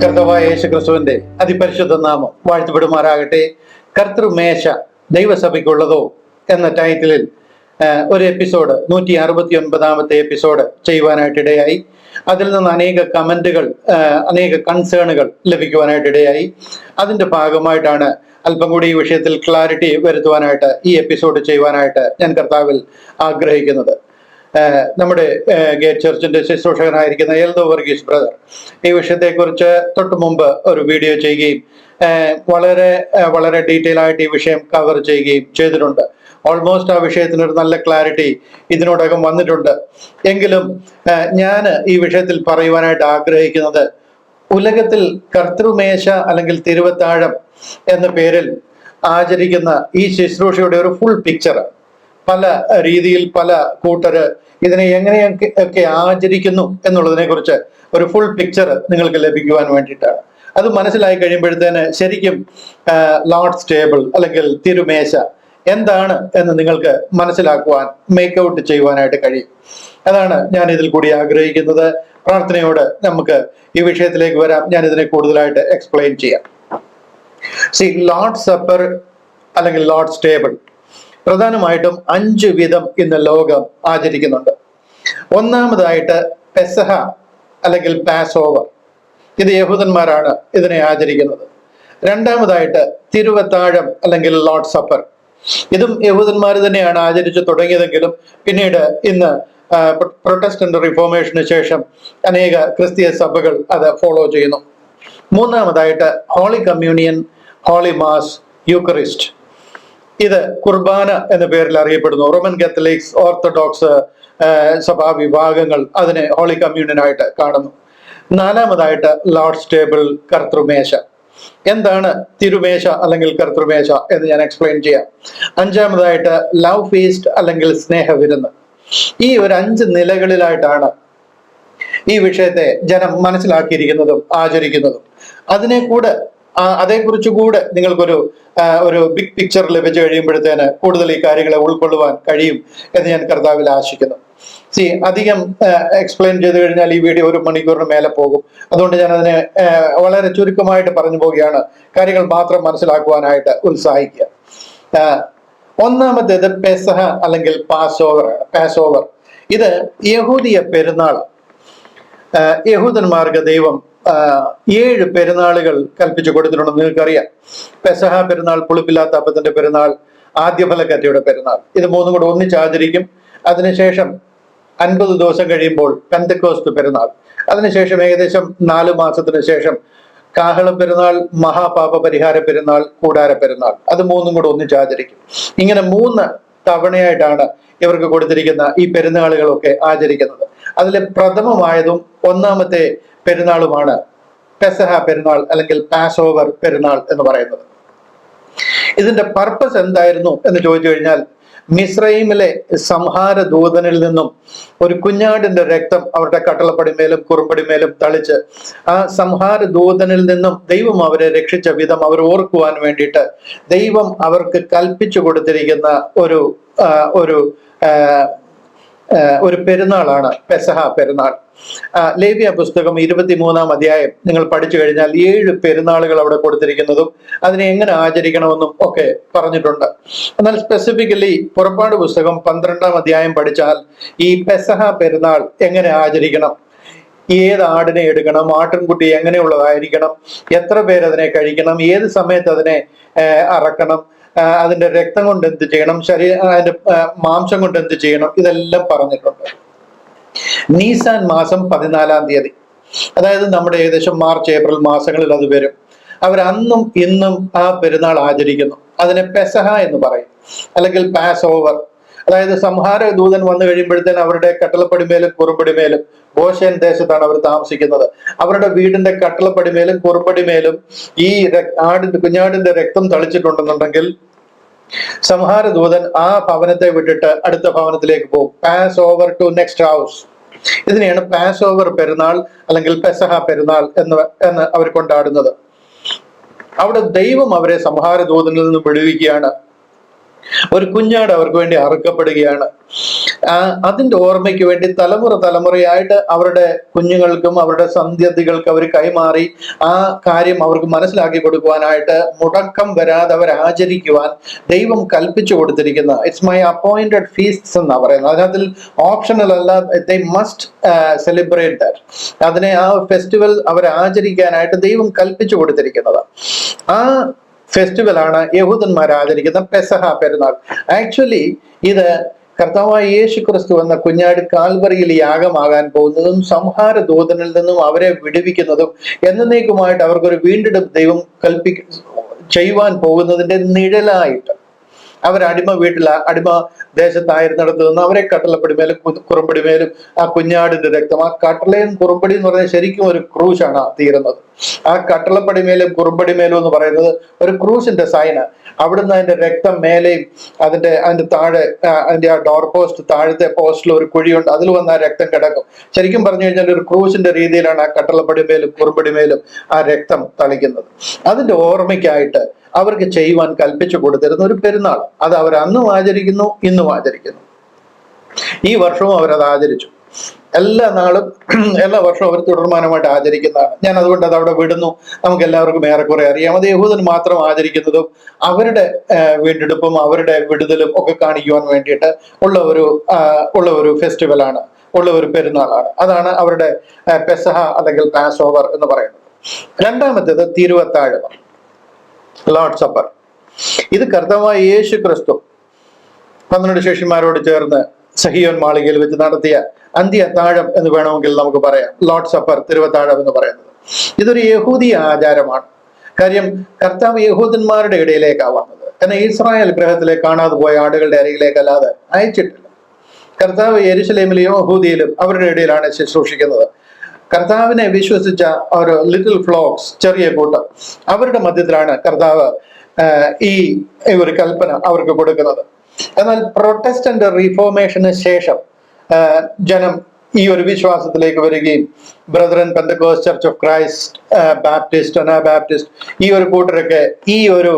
കർത്താവായ യേശുക്രിസ്തുവിന്റെ അതിപരിശുദ്ധ നാമം വാഴ്ത്തപ്പെടുമാറാകട്ടെ. കർത്തൃമേശ ദൈവസഭയ്ക്കുള്ളതോ എന്ന ടൈറ്റിലിൽ ഒരു എപ്പിസോഡ് 169 എപ്പിസോഡ് ചെയ്യുവാനായിട്ടിടയായി. അതിൽ നിന്ന് അനേക കമന്റുകൾ, അനേക കൺസേണുകൾ ലഭിക്കുവാനായിട്ടിടയായി. അതിന്റെ ഭാഗമായിട്ടാണ് അല്പം കൂടി ഈ വിഷയത്തിൽ ക്ലാരിറ്റി വരുത്തുവാനായിട്ട് ഈ എപ്പിസോഡ് ചെയ്യുവാനായിട്ട് ഞാൻ കർത്താവിൽ ആഗ്രഹിക്കുന്നത്. നമ്മുടെ ഗേറ്റ് ചർച്ചിന്റെ ശുശ്രൂഷകനായിരിക്കുന്ന എൽദോ വർഗീസ് ബ്രദർ ഈ വിഷയത്തെക്കുറിച്ച് തൊട്ട് മുമ്പ് ഒരു വീഡിയോ ചെയ്യുകയും വളരെ വളരെ ഡീറ്റെയിൽ ആയിട്ട് ഈ വിഷയം കവർ ചെയ്യുകയും ചെയ്തിട്ടുണ്ട്. ഓൾമോസ്റ്റ് ആ വിഷയത്തിനൊരു നല്ല ക്ലാരിറ്റി ഇതിനോടകം വന്നിട്ടുണ്ട്. എങ്കിലും ഞാൻ ഈ വിഷയത്തിൽ പറയുവാനായിട്ട് ആഗ്രഹിക്കുന്നത്, ഉലകത്തിൽ കർത്തൃമേശ അല്ലെങ്കിൽ തിരുവത്താഴം എന്ന പേരിൽ ആചരിക്കുന്ന ഈ ശുശ്രൂഷയുടെ ഒരു ഫുൾ പിക്ചർ, പല രീതിയിൽ പല കൂട്ടര് ഇതിനെ എങ്ങനെയൊക്കെ ആചരിക്കുന്നു എന്നുള്ളതിനെ കുറിച്ച് ഒരു ഫുൾ പിക്ചർ നിങ്ങൾക്ക് ലഭിക്കുവാൻ വേണ്ടിയിട്ടാണ്. അത് മനസ്സിലായി കഴിയുമ്പോഴത്തേന് ശരിക്കും ലോർഡ്സ് ടേബിൾ അല്ലെങ്കിൽ തിരുമേശ എന്താണ് എന്ന് നിങ്ങൾക്ക് മനസ്സിലാക്കുവാൻ മേക്ക് ഔട്ട് ചെയ്യുവാനായിട്ട് കഴിയും. അതാണ് ഞാൻ ഇതിൽ കൂടി ആഗ്രഹിക്കുന്നത്. പ്രാർത്ഥനയോട് നമുക്ക് ഈ വിഷയത്തിലേക്ക് വരാം. ഞാൻ ഇതിനെ കൂടുതലായിട്ട് എക്സ്പ്ലെയിൻ ചെയ്യാം. ലോർഡ്സ് സപ്പർ അല്ലെങ്കിൽ ലോർഡ്സ് ടേബിൾ പ്രധാനമായിട്ടും 5 വിധം ഇന്ന് ലോകം ആചരിക്കുന്നുണ്ട്. ഒന്നാമതായിട്ട് പെസഹ അല്ലെങ്കിൽ പാസ് ഓവർ, ഇത് യഹൂദന്മാരാണ് ഇതിനെ ആചരിക്കുന്നത്. രണ്ടാമതായിട്ട് തിരുവത്താഴം അല്ലെങ്കിൽ ലോർഡ് സപ്പർ, ഇതും യഹൂദന്മാർ തന്നെയാണ് ആചരിച്ചു തുടങ്ങിയതെങ്കിലും പിന്നീട് ഇന്ന് പ്രൊട്ടസ്റ്റന്റ് റിഫോർമേഷന് ശേഷം അനേക ക്രിസ്തീയ സഭകൾ അത് ഫോളോ ചെയ്യുന്നു. മൂന്നാമതായിട്ട് holy communion, holy mass, eucharist, ഇത് കുർബാന എന്ന പേരിൽ അറിയപ്പെടുന്നു. റോമൻ കാത്തലിക്സ്, ഓർത്തഡോക്സ് സഭാ വിഭാഗങ്ങൾ അതിനെ ഹോളി കമ്മ്യൂണിയനായിട്ട് കാണുന്നു. നാലാമതായിട്ട് ലോർഡ്സ് ടേബിൾ, കർത്തൃമേശ. എന്താണ് തിരുമേശ അല്ലെങ്കിൽ കർത്തൃമേശ എന്ന് ഞാൻ എക്സ്പ്ലെയിൻ ചെയ്യാം. അഞ്ചാമതായിട്ട് ലവ് ഫീസ്റ്റ് അല്ലെങ്കിൽ സ്നേഹവിരുന്ന്. ഈ ഒരു 5 നിലകളിലായിട്ടാണ് ഈ വിഷയത്തെ ജനം മനസ്സിലാക്കിയിരിക്കുന്നതും ആചരിക്കുന്നതും. അതേക്കുറിച്ച് കൂടെ നിങ്ങൾക്കൊരു ബിഗ് പിക്ചർ ലഭിച്ചു കഴിയുമ്പോഴത്തേന് കൂടുതൽ ഈ കാര്യങ്ങളെ ഉൾക്കൊള്ളുവാൻ കഴിയും എന്ന് ഞാൻ കർത്താവിൽ ആശിക്കുന്നു. അധികം എക്സ്പ്ലെയിൻ ചെയ്ത് കഴിഞ്ഞാൽ ഈ വീഡിയോ 1 മണിക്കൂറിന് മേലെ പോകും. അതുകൊണ്ട് ഞാൻ അതിനെ വളരെ ചുരുക്കമായിട്ട് പറഞ്ഞു പോവുകയാണ്, കാര്യങ്ങൾ മാത്രം മനസ്സിലാക്കുവാനായിട്ട് ഉത്സാഹിക്കുക. ഒന്നാമത്തേത് പെസഹ അല്ലെങ്കിൽ പാസ് ഓവർ. ഇത് യഹൂദിയ പെരുന്നാൾ. യഹൂദന്മാർക്ക് ദൈവം 7 പെരുന്നാളുകൾ കൽപ്പിച്ചു കൊടുത്തിട്ടുണ്ടെന്ന് നിങ്ങൾക്കറിയാം. പെസഹ പെരുന്നാൾ, പുളിപ്പില്ലാത്ത അപ്പത്തിന്റെ പെരുന്നാൾ, ആദ്യഫലക്കറ്റയുടെ പെരുന്നാൾ, ഇത് 3 കൂടെ ഒന്നിച്ച് ആചരിക്കും. അതിനുശേഷം 50 ദിവസം കഴിയുമ്പോൾ പെന്തക്കോസ്ത് പെരുന്നാൾ, അതിനുശേഷം ഏകദേശം 4 മാസത്തിന് ശേഷം കാഹള പെരുന്നാൾ, മഹാപാപ പരിഹാര പെരുന്നാൾ, കൂടാര പെരുന്നാൾ, അത് 3 കൂടെ ഒന്നിച്ച് ആചരിക്കും. ഇങ്ങനെ 3 തവണയായിട്ടാണ് ഇവർക്ക് കൊടുത്തിരിക്കുന്ന ഈ പെരുന്നാളുകളൊക്കെ ആചരിക്കുന്നത്. അതിലെ പ്രഥമമായതും ഒന്നാമത്തെ പെരുന്നാളുമാണ് പെസഹ പെരുന്നാൾ അല്ലെങ്കിൽ പാസ് ഓവർ പെരുന്നാൾ എന്ന് പറയുന്നത്. ഇതിന്റെ പർപ്പസ് എന്തായിരുന്നു എന്ന് ചോദിച്ചു കഴിഞ്ഞാൽ, മിസ്രൈമിലെ സംഹാര ദൂതനിൽ നിന്നും ഒരു കുഞ്ഞാടിന്റെ രക്തം അവരുടെ കട്ടളപ്പടിമേലും കുറുമ്പടിമേലും തളിച്ച് ആ സംഹാര ദൂതനിൽ നിന്നും ദൈവം അവരെ രക്ഷിച്ച വിധം അവർ ഓർക്കുവാൻ വേണ്ടിയിട്ട് ദൈവം അവർക്ക് കൽപ്പിച്ചു കൊടുത്തിരിക്കുന്ന ഒരു പെരുന്നാളാണ് പെസഹ പെരുന്നാൾ. ലേവ്യ പുസ്തകം 23-ാം അധ്യായം നിങ്ങൾ പഠിച്ചു കഴിഞ്ഞാൽ 7 പെരുന്നാളുകൾ അവിടെ കൊടുത്തിരിക്കുന്നതും അതിനെ എങ്ങനെ ആചരിക്കണമെന്നും ഒക്കെ പറഞ്ഞിട്ടുണ്ട്. എന്നാൽ സ്പെസിഫിക്കലി പുറപ്പാട് പുസ്തകം 12-ാം അധ്യായം പഠിച്ചാൽ ഈ പെസഹ പെരുന്നാൾ എങ്ങനെ ആചരിക്കണം, ഏത് ആടിനെ എടുക്കണം, ആട്ടിൻകുട്ടി എങ്ങനെയുള്ളതായിരിക്കണം, എത്ര പേരതിനെ കഴിക്കണം, ഏത് സമയത്ത് അതിനെ അറക്കണം, അതിന്റെ രക്തം കൊണ്ട് എന്ത് ചെയ്യണം, അതിന്റെ മാംസം കൊണ്ട് എന്ത് ചെയ്യണം, ഇതെല്ലാം പറഞ്ഞിട്ടുണ്ട്. നീസാൻ മാസം 14-ാം തീയതി, അതായത് നമ്മുടെ ഏകദേശം മാർച്ച് ഏപ്രിൽ മാസങ്ങളിൽ അത് വരും. അവർ അന്നും ഇന്നും ആ പെരുന്നാൾ ആചരിക്കുന്നു. അതിനെ പെസഹ എന്ന് പറയും അല്ലെങ്കിൽ പാസ് ഓവർ. അതായത് സംഹാര ദൂതൻ വന്നു കഴിയുമ്പോഴത്തേന് അവരുടെ കട്ടളപ്പടിമേലും കുറുമ്പടിമേലും, ഗോശേൻ ദേശത്താണ് അവർ താമസിക്കുന്നത്, അവരുടെ വീടിന്റെ കട്ടളപ്പടിമേലും കുറുമ്പടിമേലും ഈ കുഞ്ഞാടിന്റെ രക്തം തളിച്ചിട്ടുണ്ടെന്നുണ്ടെങ്കിൽ സംഹാര ദൂതൻ ആ ഭവനത്തെ വിട്ടിട്ട് അടുത്ത ഭവനത്തിലേക്ക് പോകും. Pass over to next house. ഇതിനെയാണ് പാസ് ഓവർ പെരുന്നാൾ അല്ലെങ്കിൽ പെസഹ പെരുന്നാൾ എന്ന് അവർ കൊണ്ടാടുന്നത്. അവിടെ ദൈവം അവരെ സംഹാര ദൂതനിൽ നിന്ന് വിടുവിക്കുകയാണ്. ഒരു കുഞ്ഞാട് അവർക്ക് വേണ്ടി അറുക്കപ്പെടുകയാണ്. അതിന്റെ ഓർമ്മയ്ക്ക് വേണ്ടി തലമുറയായിട്ട് അവരുടെ കുഞ്ഞുങ്ങൾക്കും അവരുടെ സന്തതികൾക്കും അവർ കൈമാറി ആ കാര്യം അവർക്ക് മനസ്സിലാക്കി കൊടുക്കുവാനായിട്ട് മുടക്കം വരാതെ അവർ ആചരിക്കുവാൻ ദൈവം കൽപ്പിച്ചു കൊടുത്തിരിക്കുന്ന ഇറ്റ്സ് മൈ അപ്പോയിന്റഡ് ഫീസ്റ്റ്സ് എന്നാ പറയുന്നത്. അതിനകത്തിൽ ഓപ്ഷണൽ അല്ല, ദേ മസ്റ്റ് സെലിബ്രേറ്റ് ദാറ്റ്. അതിനെ ആ ഫെസ്റ്റിവൽ അവർ ആചരിക്കാനായിട്ട് ദൈവം കൽപ്പിച്ചു കൊടുത്തിരിക്കുന്നത്. ആ ഫെസ്റ്റിവലാണ് യഹൂദന്മാർ ആചരിക്കുന്ന പെസഹ പെരുന്നാൾ. ആക്ച്വലി ഇത് കർത്താവായ യേശു ക്രിസ്തു എന്ന കുഞ്ഞാട് കാൽവറിയിൽ യാഗമാകാൻ പോകുന്നതും സംഹാര ദൂതനിൽ നിന്നും അവരെ വിടുവിക്കുന്നതും എന്നേക്കുമായിട്ട് അവർക്കൊരു വീണ്ടെടുപ്പ് ദൈവം ചെയ്യുവാൻ പോകുന്നതിന്റെ നിഴലായിട്ട് അവർ അടിമ ദേശത്തായിരുന്നിടത്ത് നിന്ന് അവരെ കട്ടളപ്പടിമേലും കുറുമ്പടിമേലും ആ കുഞ്ഞാടിന്റെ രക്തം, ആ കട്ടളയും കുറുമ്പടി എന്ന് പറയുന്നത് ശരിക്കും ഒരു ക്രൂശാണ് തീരുന്നത്. ആ കട്ടളപ്പടിമേലും കുറുമ്പടിമേലും എന്ന് പറയുന്നത് ഒരു ക്രൂശിന്റെ സൈന്. അവിടുന്ന് അതിന്റെ രക്തം മേലെയും അതിന്റെ താഴെ അതിന്റെ ആ ഡോർ പോസ്റ്റ് താഴത്തെ പോസ്റ്റിൽ ഒരു കുഴിയുണ്ട്, അതിൽ വന്ന് ആ രക്തം കിടക്കും. ശരിക്കും പറഞ്ഞു കഴിഞ്ഞാൽ ഒരു ക്രൂശിന്റെ രീതിയിലാണ് ആ കട്ടളപ്പടിമേലും കുറുമ്പടിമേലും ആ രക്തം തളിക്കുന്നത്. അതിന്റെ ഓർമ്മയ്ക്കായിട്ട് അവർക്ക് ചെയ്യുവാൻ കൽപ്പിച്ചു കൊടുത്തിരുന്ന ഒരു പെരുന്നാൾ. അത് അവർ അന്നും ആചരിക്കുന്നു, ഇന്നും ആചരിക്കുന്നു. ഈ വർഷവും അവരത് ആചരിച്ചു. എല്ലാ വർഷവും അവർ തുടർമാനമായിട്ട് ആചരിക്കുന്നതാണ്. ഞാൻ അതുകൊണ്ട് അത് അവിടെ വിടുന്നു. നമുക്ക് എല്ലാവർക്കും ഏറെക്കുറെ അറിയാം. അത് യഹൂദൻ മാത്രം ആചരിക്കുന്നതും അവരുടെ വീണ്ടെടുപ്പും അവരുടെ വിടുതലും ഒക്കെ കാണിക്കുവാൻ വേണ്ടിയിട്ട് ഉള്ള ഒരു ഫെസ്റ്റിവലാണ്, ഉള്ള ഒരു പെരുന്നാളാണ്. അതാണ് അവരുടെ പെസഹ അല്ലെങ്കിൽ പാസ് ഓവർ എന്ന് പറയുന്നത്. രണ്ടാമത്തേത് തിരുവത്താഴം, ലോർഡ് സപ്പർ. ഇത് കർത്താവായ യേശു ക്രിസ്തു 12 ശിഷ്യന്മാരോട് ചേർന്ന് സഹിയോൻ മാളികയിൽ വെച്ച് നടത്തിയ അന്ത്യത്താഴം എന്ന് വേണമെങ്കിൽ നമുക്ക് പറയാം. ലോർഡ് സപ്പർ, തിരുവത്താഴം എന്ന് പറയുന്നത് ഇതൊരു യഹൂദി ആചാരമാണ്. കാര്യം കർത്താവ് യഹൂദന്മാരുടെ ഇടയിലേക്കാണ് വന്നത്. എന്നാൽ ഇസ്രായേൽ ഗ്രഹത്തിലെ കാണാതെ പോയ ആടുകളുടെ അരികിലേക്കല്ലാതെ അയച്ചിട്ടില്ല. കർത്താവ് യെരുശലേമിലെയും യഹൂദിയിലും അവരുടെ ഇടയിലാണ് ശുശ്രൂഷിക്കുന്നത്. കർത്താവിനെ വിശ്വസിച്ച ഒരു ലിറ്റിൽ ഫ്ലോക്സ്, ചെറിയ കൂട്ടം, അവരുടെ മധ്യത്തിലാണ് കർത്താവ് ഈ ഒരു കൽപ്പന അവർക്ക് കൊടുക്കുന്നത്. എന്നാൽ പ്രൊട്ടസ്റ്റന്റ് റീഫോർമേഷന് ശേഷം ജനം ഈ ഒരു വിശ്വാസത്തിലേക്ക് വരികയും brethren Pentecost church of Christ, Baptist, Anabaptist, ഈ ഒരു കൂട്ടരൊക്കെ ഈ ഒരു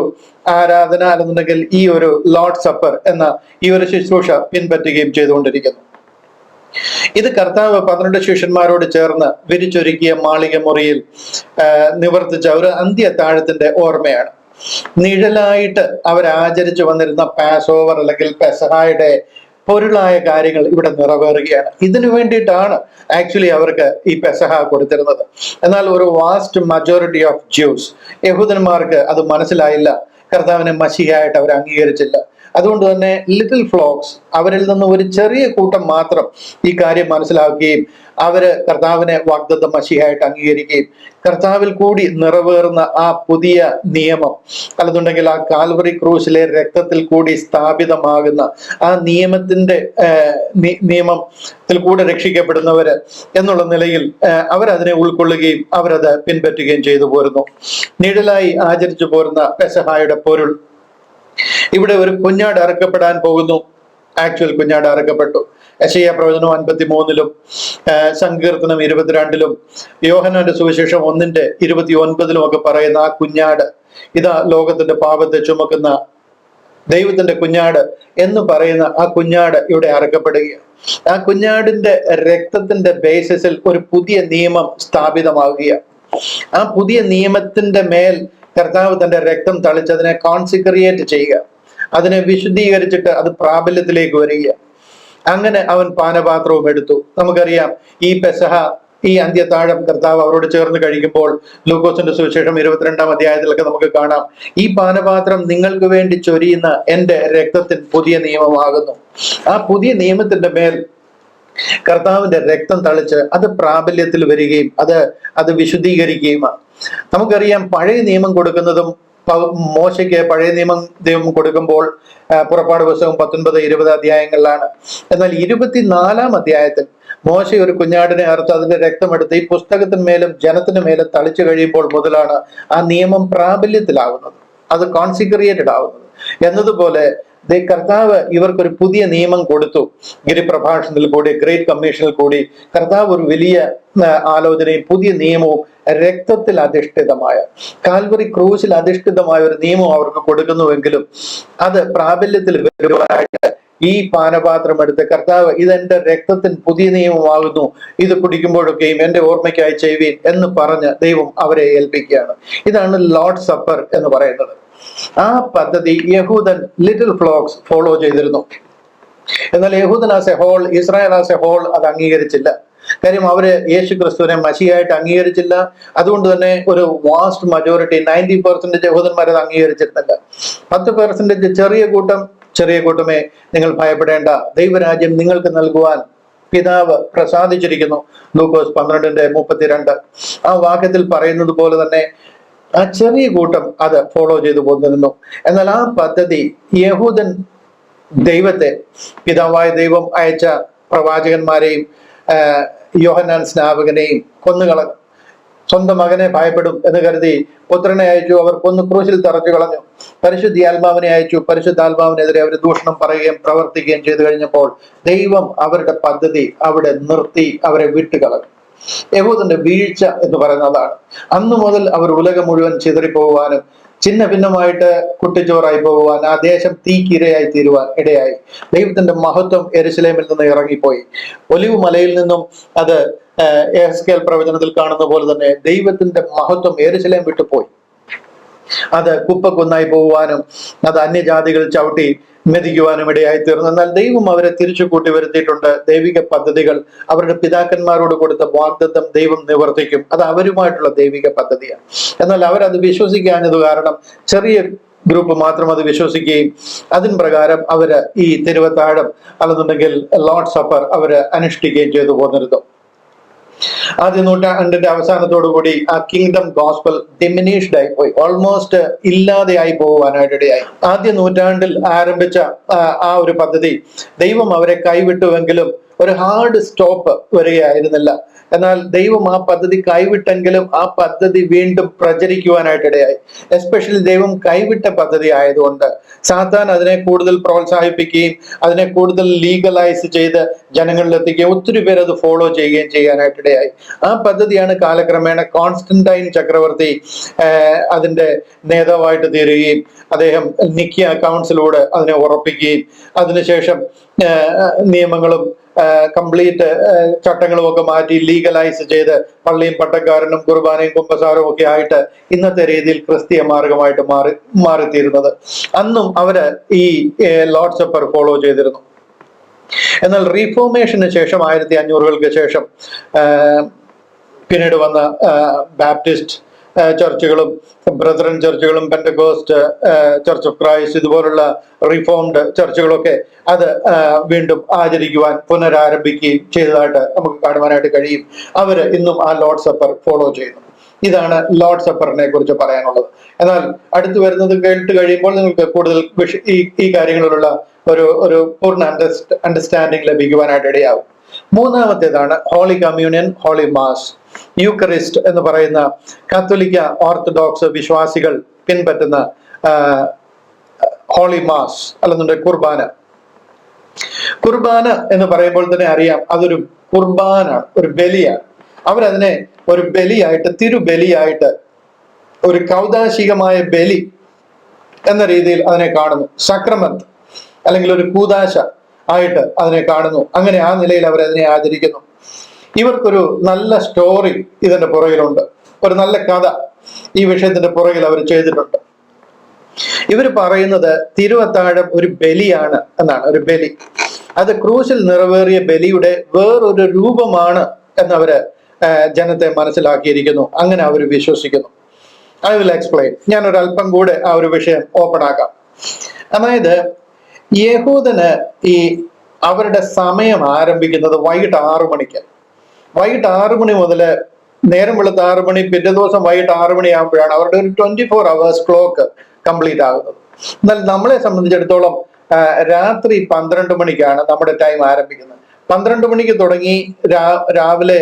ആരാധന അല്ലെന്നുണ്ടെങ്കിൽ ഈ ഒരു ലോർഡ് സപ്പർ എന്ന ഈ ഒരു ശുശ്രൂഷ പിൻപറ്റുകയും ചെയ്തുകൊണ്ടിരിക്കുന്നു. ഇത് കർത്താവ് 12 ശിഷ്യന്മാരോട് ചേർന്ന് വിരിച്ചൊരുക്കിയ മാളിക മുറിയിൽ നിവർത്തിച്ച ഒരു അന്ത്യത്താഴത്തിന്റെ ഓർമ്മയാണ്. നിഴലായിട്ട് അവർ ആചരിച്ചു വന്നിരുന്ന പാസ് ഓവർ അല്ലെങ്കിൽ പെസഹായുടെ പൊരുളായ കാര്യങ്ങൾ ഇവിടെ നിറവേറുകയാണ്. ഇതിനു വേണ്ടിയിട്ടാണ് ആക്ച്വലി അവർക്ക് ഈ പെസഹ കൊടുത്തിരുന്നത്. എന്നാൽ ഒരു വാസ്റ്റ് മജോറിറ്റി ഓഫ് ജ്യൂസ്, യഹൂദന്മാർക്ക് അത് മനസ്സിലായില്ല. കർത്താവിനെ മശിഹയായിട്ട് അവർ അംഗീകരിച്ചില്ല. അതുകൊണ്ട് തന്നെ ലിറ്റിൽ ഫ്ലോക്സ്, അവരിൽ നിന്ന് ഒരു ചെറിയ കൂട്ടം മാത്രം ഈ കാര്യം മനസ്സിലാക്കുകയും അവര് കർത്താവിനെ വാഗ്ദത്ത മശിഹയായിട്ട് അംഗീകരിക്കുകയും കർത്താവിൽ കൂടി നിറവേറുന്ന ആ പുതിയ നിയമം, അല്ലെന്നുണ്ടെങ്കിൽ ആ കാൽവറി ക്രൂശിലെ രക്തത്തിൽ കൂടി സ്ഥാപിതമാകുന്ന ആ നിയമത്തിൽ കൂടെ രക്ഷിക്കപ്പെടുന്നവര് എന്നുള്ള നിലയിൽ അവരതിനെ ഉൾക്കൊള്ളുകയും അവരത് പിൻപറ്റുകയും ചെയ്തു പോരുന്നു. നിഴലായി ആചരിച്ചു പോരുന്ന പെസഹായുടെ പൊരുൾ, ഇവിടെ ഒരു കുഞ്ഞാട് അറുക്കപ്പെടാൻ പോകുന്നു. ആക്ച്വൽ കുഞ്ഞാട് അറുക്കപ്പെട്ടു. യെശയ്യാ പ്രവചനം 53-ലും സങ്കീർത്തനം 22-ലും യോഹന്നാന്റെ സുവിശേഷം 1:29-ലും ഒക്കെ പറയുന്ന ആ കുഞ്ഞാട്, ഇതാ ലോകത്തിന്റെ പാപത്തെ ചുമക്കുന്ന ദൈവത്തിന്റെ കുഞ്ഞാട് എന്ന് പറയുന്ന ആ കുഞ്ഞാട് ഇവിടെ അറുക്കപ്പെടുകയാണ്. ആ കുഞ്ഞാടിന്റെ രക്തത്തിന്റെ ബേസിസിൽ ഒരു പുതിയ നിയമം സ്ഥാപിതമാവുകയാണ്. ആ പുതിയ നിയമത്തിന്റെ മേൽ കർത്താവ് തന്റെ രക്തം തളിച്ചതിനെ കോൺസിക്രിയേറ്റ് ചെയ്യുക, അതിനെ വിശുദ്ധീകരിച്ചിട്ട് അത് പ്രാബല്യത്തിലേക്ക് വരിക. അങ്ങനെ അവൻ പാനപാത്രവും എടുത്തു. നമുക്കറിയാം ഈ പെസഹ, ഈ അന്ത്യത്താഴം കർത്താവ് അവരോട് ചേർന്ന് കഴിക്കുമ്പോൾ ലൂക്കോസിന്റെ സുവിശേഷം 22-ാം അധ്യായത്തിലൊക്കെ നമുക്ക് കാണാം, ഈ പാനപാത്രം നിങ്ങൾക്ക് വേണ്ടി ചൊരിയുന്ന എന്റെ രക്തത്തിൽ പുതിയ നിയമമാകുന്നു. ആ പുതിയ നിയമത്തിന്റെ മേൽ കർത്താവിന്റെ രക്തം തളിച്ച് അത് പ്രാബല്യത്തിൽ വരികയും അത് വിശുദ്ധീകരിക്കുകയുമാണ്. നമുക്കറിയാം പഴയ നിയമം കൊടുക്കുന്നതും മോശയ്ക്ക് പഴയ നിയമം ദൈവം കൊടുക്കുമ്പോൾ പുറപ്പാട് പുസ്തകം 19-20 അധ്യായങ്ങളിലാണ്. എന്നാൽ 24-ാം അധ്യായത്തിൽ മോശ ഒരു കുഞ്ഞാടിനെ അറുത്ത് അതിന്റെ രക്തമെടുത്ത് ഈ പുസ്തകത്തിന്മേലും ജനത്തിന് മേലും തളിച്ചു കഴിയുമ്പോൾ മുതലാണ് ആ നിയമം പ്രാബല്യത്തിലാവുന്നത്, അത് കോൺസിക്രിയേറ്റഡ് ആവുന്നത്. എന്നതുപോലെ കർത്താവ് ഇവർക്കൊരു പുതിയ നിയമം കൊടുത്തു. ഗിരിപ്രഭാഷണത്തിൽ കൂടി, ഗ്രേറ്റ് കമ്മീഷനിൽ കൂടി കർത്താവ് ഒരു വലിയ ആലോചനയും പുതിയ നിയമവും രക്തത്തിൽ അധിഷ്ഠിതമായ, കാൽവറി ക്രൂശിൽ അധിഷ്ഠിതമായ ഒരു നിയമം അവർക്ക് കൊടുക്കുന്നുവെങ്കിലും അത് പ്രാബല്യത്തിൽ വരുവാനായിട്ട് ഈ പാനപാത്രം എടുത്ത് കർത്താവ് ഇതെന്റെ രക്തത്തിന് പുതിയ നിയമമാകുന്നു, ഇത് കുടിക്കുമ്പോഴൊക്കെയും എന്റെ ഓർമ്മയ്ക്കായി ചെയ്യുവീൻ എന്ന് പറഞ്ഞ് ദൈവം അവരെ ഏൽപ്പിക്കുകയാണ്. ഇതാണ് ലോർഡ് സപ്പർ എന്ന് പറയുന്നത്. ആ പദ്ധതി യഹൂദൻ ലിറ്റിൽ ഫ്ലോക്സ് ഫോളോ ചെയ്തിരുന്നു. എന്നാൽ യഹൂദൻ as a whole, Israel as a whole അത് അംഗീകരിച്ചില്ല. കാര്യം അവര് യേശു ക്രിസ്തുവിനെ മശിയായിട്ട് അംഗീകരിച്ചില്ല. അതുകൊണ്ട് തന്നെ ഒരു വാസ്റ്റ് മജോറിറ്റി 90% യഹൂദന്മാർ അത് അംഗീകരിച്ചിരുന്നില്ല. 10% ചെറിയ കൂട്ടമേ നിങ്ങൾ ഭയപ്പെടേണ്ട, ദൈവരാജ്യം നിങ്ങൾക്ക് നൽകുവാൻ പിതാവ് പ്രസാദിച്ചിരിക്കുന്നു. ലൂക്കോസ് 12:32 ആ വാക്യത്തിൽ പറയുന്നത് പോലെ തന്നെ ആ ചെറിയ കൂട്ടം അത് ഫോളോ ചെയ്തു പോന്നിരുന്നു. എന്നാൽ ആ പദ്ധതി യഹൂദൻ ദൈവത്തെ, പിതാവായ ദൈവം അയച്ച പ്രവാചകന്മാരെയും യോഹന്നാൻ സ്നാപകനെയും കൊന്നുകളഞ്ഞു. സ്വന്തം മകനെ ഭയപ്പെടും എന്ന് കരുതി പുത്രനെ അയച്ചു, അവർ കൊന്നു ക്രൂശിൽ തറച്ചു കളഞ്ഞു. പരിശുദ്ധാത്മാവിനെ അയച്ചു, പരിശുദ്ധാത്മാവിനെതിരെ അവർ ദൂഷണം പറയുകയും പ്രവർത്തിക്കുകയും ചെയ്തു കഴിഞ്ഞപ്പോൾ ദൈവം അവരുടെ പദ്ധതി അവിടെ നിർത്തി, അവരെ വിട്ടുകളഞ്ഞു. യഹൂദന്റെ വീഴ്ച എന്ന് പറയുന്നതാണ്. അന്നു മുതൽ അവർ ഉലകം മുഴുവൻ ചിതറിപ്പോകുവാനും ചിന്ന ഭിന്നമായിട്ട് കുട്ടിച്ചോറായി പോകുവാൻ, ആ ദേശം തീക്കിരയായി തീരുവാൻ ഇടയായി. ദൈവത്തിന്റെ മഹത്വം യെരുശലേമിൽ നിന്ന് ഇറങ്ങിപ്പോയി. ഒലിവ് മലയിൽ നിന്നും അത് എഹെസ്കേൽ പ്രവചനത്തിൽ കാണുന്ന പോലെ തന്നെ ദൈവത്തിന്റെ മഹത്വം യെരുശലേം വിട്ടുപോയി. അത് കുപ്പക്കുന്നായി പോകുവാനും അത് അന്യജാതികൾ ചവിട്ടി മെതിക്കുവാനും ഇടയായി തീർന്നു. എന്നാൽ ദൈവം അവരെ തിരിച്ചു കൂട്ടി വരുത്തിയിട്ടുണ്ട്. ദൈവിക പദ്ധതികൾ, അവരുടെ പിതാക്കന്മാരോട് കൊടുത്ത വാഗ്ദത്തം ദൈവം നിവർത്തിക്കും. അത് അവരുമായിട്ടുള്ള ദൈവിക പദ്ധതിയാണ്. എന്നാൽ അവരത് വിശ്വസിക്കാഞ്ഞത് കാരണം ചെറിയ ഗ്രൂപ്പ് മാത്രം അത് വിശ്വസിക്കുകയും അതിൻ പ്രകാരം അവര് ഈ തിരുവത്താഴം അല്ലെന്നുണ്ടെങ്കിൽ ലോർഡ് സപ്പർ അവര് അനുഷ്ഠിക്കുകയും ചെയ്തു പോന്നിരുന്നു. ആദ്യ നൂറ്റാണ്ടിന്റെ അവസാനത്തോടു കൂടി ആ കിങ്ഡം ഗോസ്പൽ ഡിമിനിഷ്ഡ് ആയി പോയി, ഓൾമോസ്റ്റ് ഇല്ലാതെയായി പോകുവാനായിട്ടിടയായി. ആദ്യ നൂറ്റാണ്ടിൽ ആരംഭിച്ച ആ ഒരു പദ്ധതി ദൈവം അവരെ കൈവിട്ടുവെങ്കിലും ഒരു ഹാർഡ് സ്റ്റോപ്പ് വരികയായിരുന്നില്ല. എന്നാൽ ദൈവം ആ പദ്ധതി കൈവിട്ടെങ്കിലും ആ പദ്ധതി വീണ്ടും പ്രചരിക്കുവാനായിട്ടിടയായി. എസ്പെഷ്യലി ദൈവം കൈവിട്ട പദ്ധതി ആയതുകൊണ്ട് സാത്താൻ അതിനെ കൂടുതൽ പ്രോത്സാഹിപ്പിക്കുകയും അതിനെ കൂടുതൽ ലീഗലൈസ് ചെയ്ത് ജനങ്ങളിലെത്തിക്കുകയും ഒത്തിരി പേർ അത് ഫോളോ ചെയ്യുകയും ചെയ്യാനായിട്ടിടയായി. ആ പദ്ധതിയാണ് കാലക്രമേണ കോൺസ്റ്റന്റൈൻ ചക്രവർത്തി അതിന്റെ നേതാവായിട്ട് തീരുകയും അദ്ദേഹം നിക്കിയ കൗൺസിലൂടെ അതിനെ ഉറപ്പിക്കുകയും അതിനുശേഷം നിയമങ്ങളും കംപ്ലീറ്റ് ചട്ടങ്ങളും ഒക്കെ മാറ്റി ലീഗലൈസ് ചെയ്ത് പള്ളിയും പട്ടക്കാരനും കുർബാനയും കുമ്പസാരവും ഒക്കെ ആയിട്ട് ഇന്നത്തെ രീതിയിൽ ക്രിസ്തീയ മാർഗമായിട്ട് മാറിത്തീരുന്നത്. അന്നും അവര് ഈ ലോർഡ് സപ്പർ ഫോളോ ചെയ്തിരുന്നു. എന്നാൽ റീഫോർമേഷന് ശേഷം 1500-കൾക്ക് ശേഷം പിന്നീട് വന്ന ബാപ്റ്റിസ്റ്റ് ചർച്ചുകളും ബ്രദറൻ ചർച്ചുകളും പെന്തക്കോസ്റ്റ് ചർച്ച് ഓഫ് ക്രൈസ്റ്റ് ഇതുപോലുള്ള റിഫോംഡ് ചർച്ചുകളൊക്കെ അത് വീണ്ടും ആചരിക്കുവാൻ പുനരാരംഭിക്കുകയും ചെയ്തതായിട്ട് നമുക്ക് കാണുവാനായിട്ട് കഴിയും. അവര് ഇന്നും ആ ലോർഡ് സപ്പർ ഫോളോ ചെയ്യുന്നു. ഇതാണ് ലോർഡ് സപ്പറിനെ കുറിച്ച് പറയാനുള്ളത്. എന്നാൽ അടുത്തു വരുന്നത് കേട്ട് കഴിയുമ്പോൾ നിങ്ങൾക്ക് കൂടുതൽ ഈ കാര്യങ്ങളിലുള്ള ഒരു പൂർണ്ണ അണ്ടർസ്റ്റാൻഡിങ് ലഭിക്കുവാനായിട്ട് ഇടയാവും. മൂന്നാമത്തേതാണ് holy communion, holy mass. Eucharist എന്ന് പറയുന്ന കത്തോലിക്ക ഓർത്തഡോക്സ് വിശ്വാസികൾ പിൻപറ്റുന്ന ഹോളി മാസ് അല്ലെന്നുണ്ടെങ്കിൽ കുർബാന. കുർബാന എന്ന് പറയുമ്പോൾ തന്നെ അറിയാം അതൊരു കുർബാനാണ്, ഒരു ബലിയാണ്. അവരതിനെ ഒരു ബലിയായിട്ട്, തിരുബലിയായിട്ട്, ഒരു കൗദാശികമായ ബലി എന്ന രീതിയിൽ അതിനെ കാണുന്നു. സക്രമന്റ് അല്ലെങ്കിൽ ഒരു കൂദാശ ആയിട്ട് അതിനെ കാണുന്നു. അങ്ങനെ ആ നിലയിൽ അവരതിനെ ആചരിക്കുന്നു. ഇവർക്കൊരു നല്ല സ്റ്റോറി ഇതിന്റെ പുറകിലുണ്ട്, ഒരു നല്ല കഥ ഈ വിഷയത്തിന്റെ പുറകിൽ അവർ ചെയ്തിട്ടുണ്ട്. ഇവർ പറയുന്നത് തിരുവത്താഴം ഒരു ബലിയാണ് എന്നാണ്. ഒരു ബലി, അത് ക്രൂശിൽ നിറവേറിയ ബലിയുടെ വേറൊരു രൂപമാണ് എന്നവര് ജനത്തെ മനസ്സിലാക്കിയിരിക്കുന്നു. അങ്ങനെ അവർ വിശ്വസിക്കുന്നു. I will explain. ഞാൻ ഒരല്പം കൂടെ ആ ഒരു വിഷയം ഓപ്പൺ ആക്കാം. അതായത് യഹൂദന് ഈ അവരുടെ സമയം ആരംഭിക്കുന്നത് വൈകിട്ട് 6 മണിക്ക്. വൈകിട്ട് 6 മണി മുതൽ നേരം വെളുത്ത 6 മണി, പിറ്റേ ദിവസം വൈകിട്ട് 6 മണിയാകുമ്പോഴാണ് അവരുടെ ഒരു 24 hours ക്ലോക്ക് കംപ്ലീറ്റ് ആകുന്നത്. എന്നാൽ നമ്മളെ സംബന്ധിച്ചിടത്തോളം രാത്രി 12 മണിക്കാണ് നമ്മുടെ ടൈം ആരംഭിക്കുന്നത്. 12 മണിക്ക് തുടങ്ങി രാവിലെ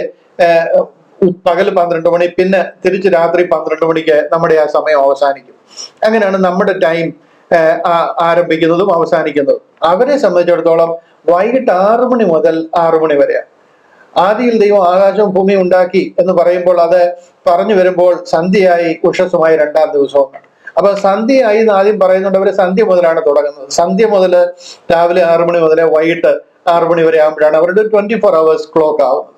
പകൽ 12 മണി, പിന്നെ തിരിച്ച് രാത്രി 12 മണിക്ക് നമ്മുടെ ആ സമയം അവസാനിക്കും. അങ്ങനെയാണ് നമ്മുടെ ടൈം ആരംഭിക്കുന്നതും അവസാനിക്കുന്നതും. അവരെ സംബന്ധിച്ചിടത്തോളം വൈകിട്ട് 6 മണി മുതൽ 6 മണി വരെയാണ്. ആദിയിൽ ദൈവം ആകാശവും ഭൂമിയും ഉണ്ടാക്കി എന്ന് പറയുമ്പോൾ അത് പറഞ്ഞു വരുമ്പോൾ സന്ധ്യയായി ഉഷസ്സുമായി 2-ാം ദിവസവുമാണ്. അപ്പൊ സന്ധ്യയായി എന്ന് ആദ്യം പറയുന്നുണ്ട്. അവര് സന്ധ്യ മുതലാണ് തുടങ്ങുന്നത്. സന്ധ്യ മുതൽ രാവിലെ 6 മണി മുതൽ വൈകിട്ട് 6 മണി വരെ ആകുമ്പോഴാണ് അവരുടെ 24 hours ക്ലോക്ക് ആവുന്നത്.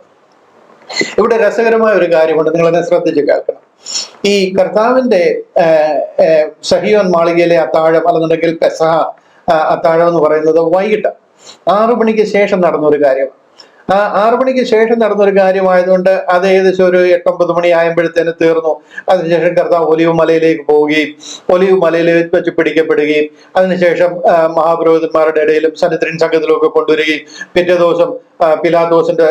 ഇവിടെ രസകരമായ ഒരു കാര്യമുണ്ട്, നിങ്ങൾ എന്നെ ശ്രദ്ധിച്ച് കേൾക്കണം. ഈ കർത്താവിന്റെ സഹിയോൻ മാളികയിലെ അത്താഴം അല്ലെന്നുണ്ടെങ്കിൽ പെസഹ അത്താഴം എന്ന് പറയുന്നത് വൈകിട്ട് 6 മണിക്ക് ശേഷം നടന്ന ഒരു കാര്യമാണ്. 6 മണിക്ക് ശേഷം നടന്നൊരു കാര്യമായതുകൊണ്ട് അത് ഏകദേശം ഒരു 8-9 മണി ആയപ്പോഴത്തേന് തീർന്നു. അതിനുശേഷം കർത്താവ് ഒലിവ് മലയിലേക്ക് പോവുകയും ഒലിവ് മലയിൽ വെച്ച് പിടിക്കപ്പെടുകയും അതിനുശേഷം മഹാപുരോഹിതന്മാരുടെ ഇടയിലും സന്നിധിൻ സംഘത്തിലും ഒക്കെ കൊണ്ടുവരികയും പിറ്റേ ദിവസം പിലാത്തോസിന്റെ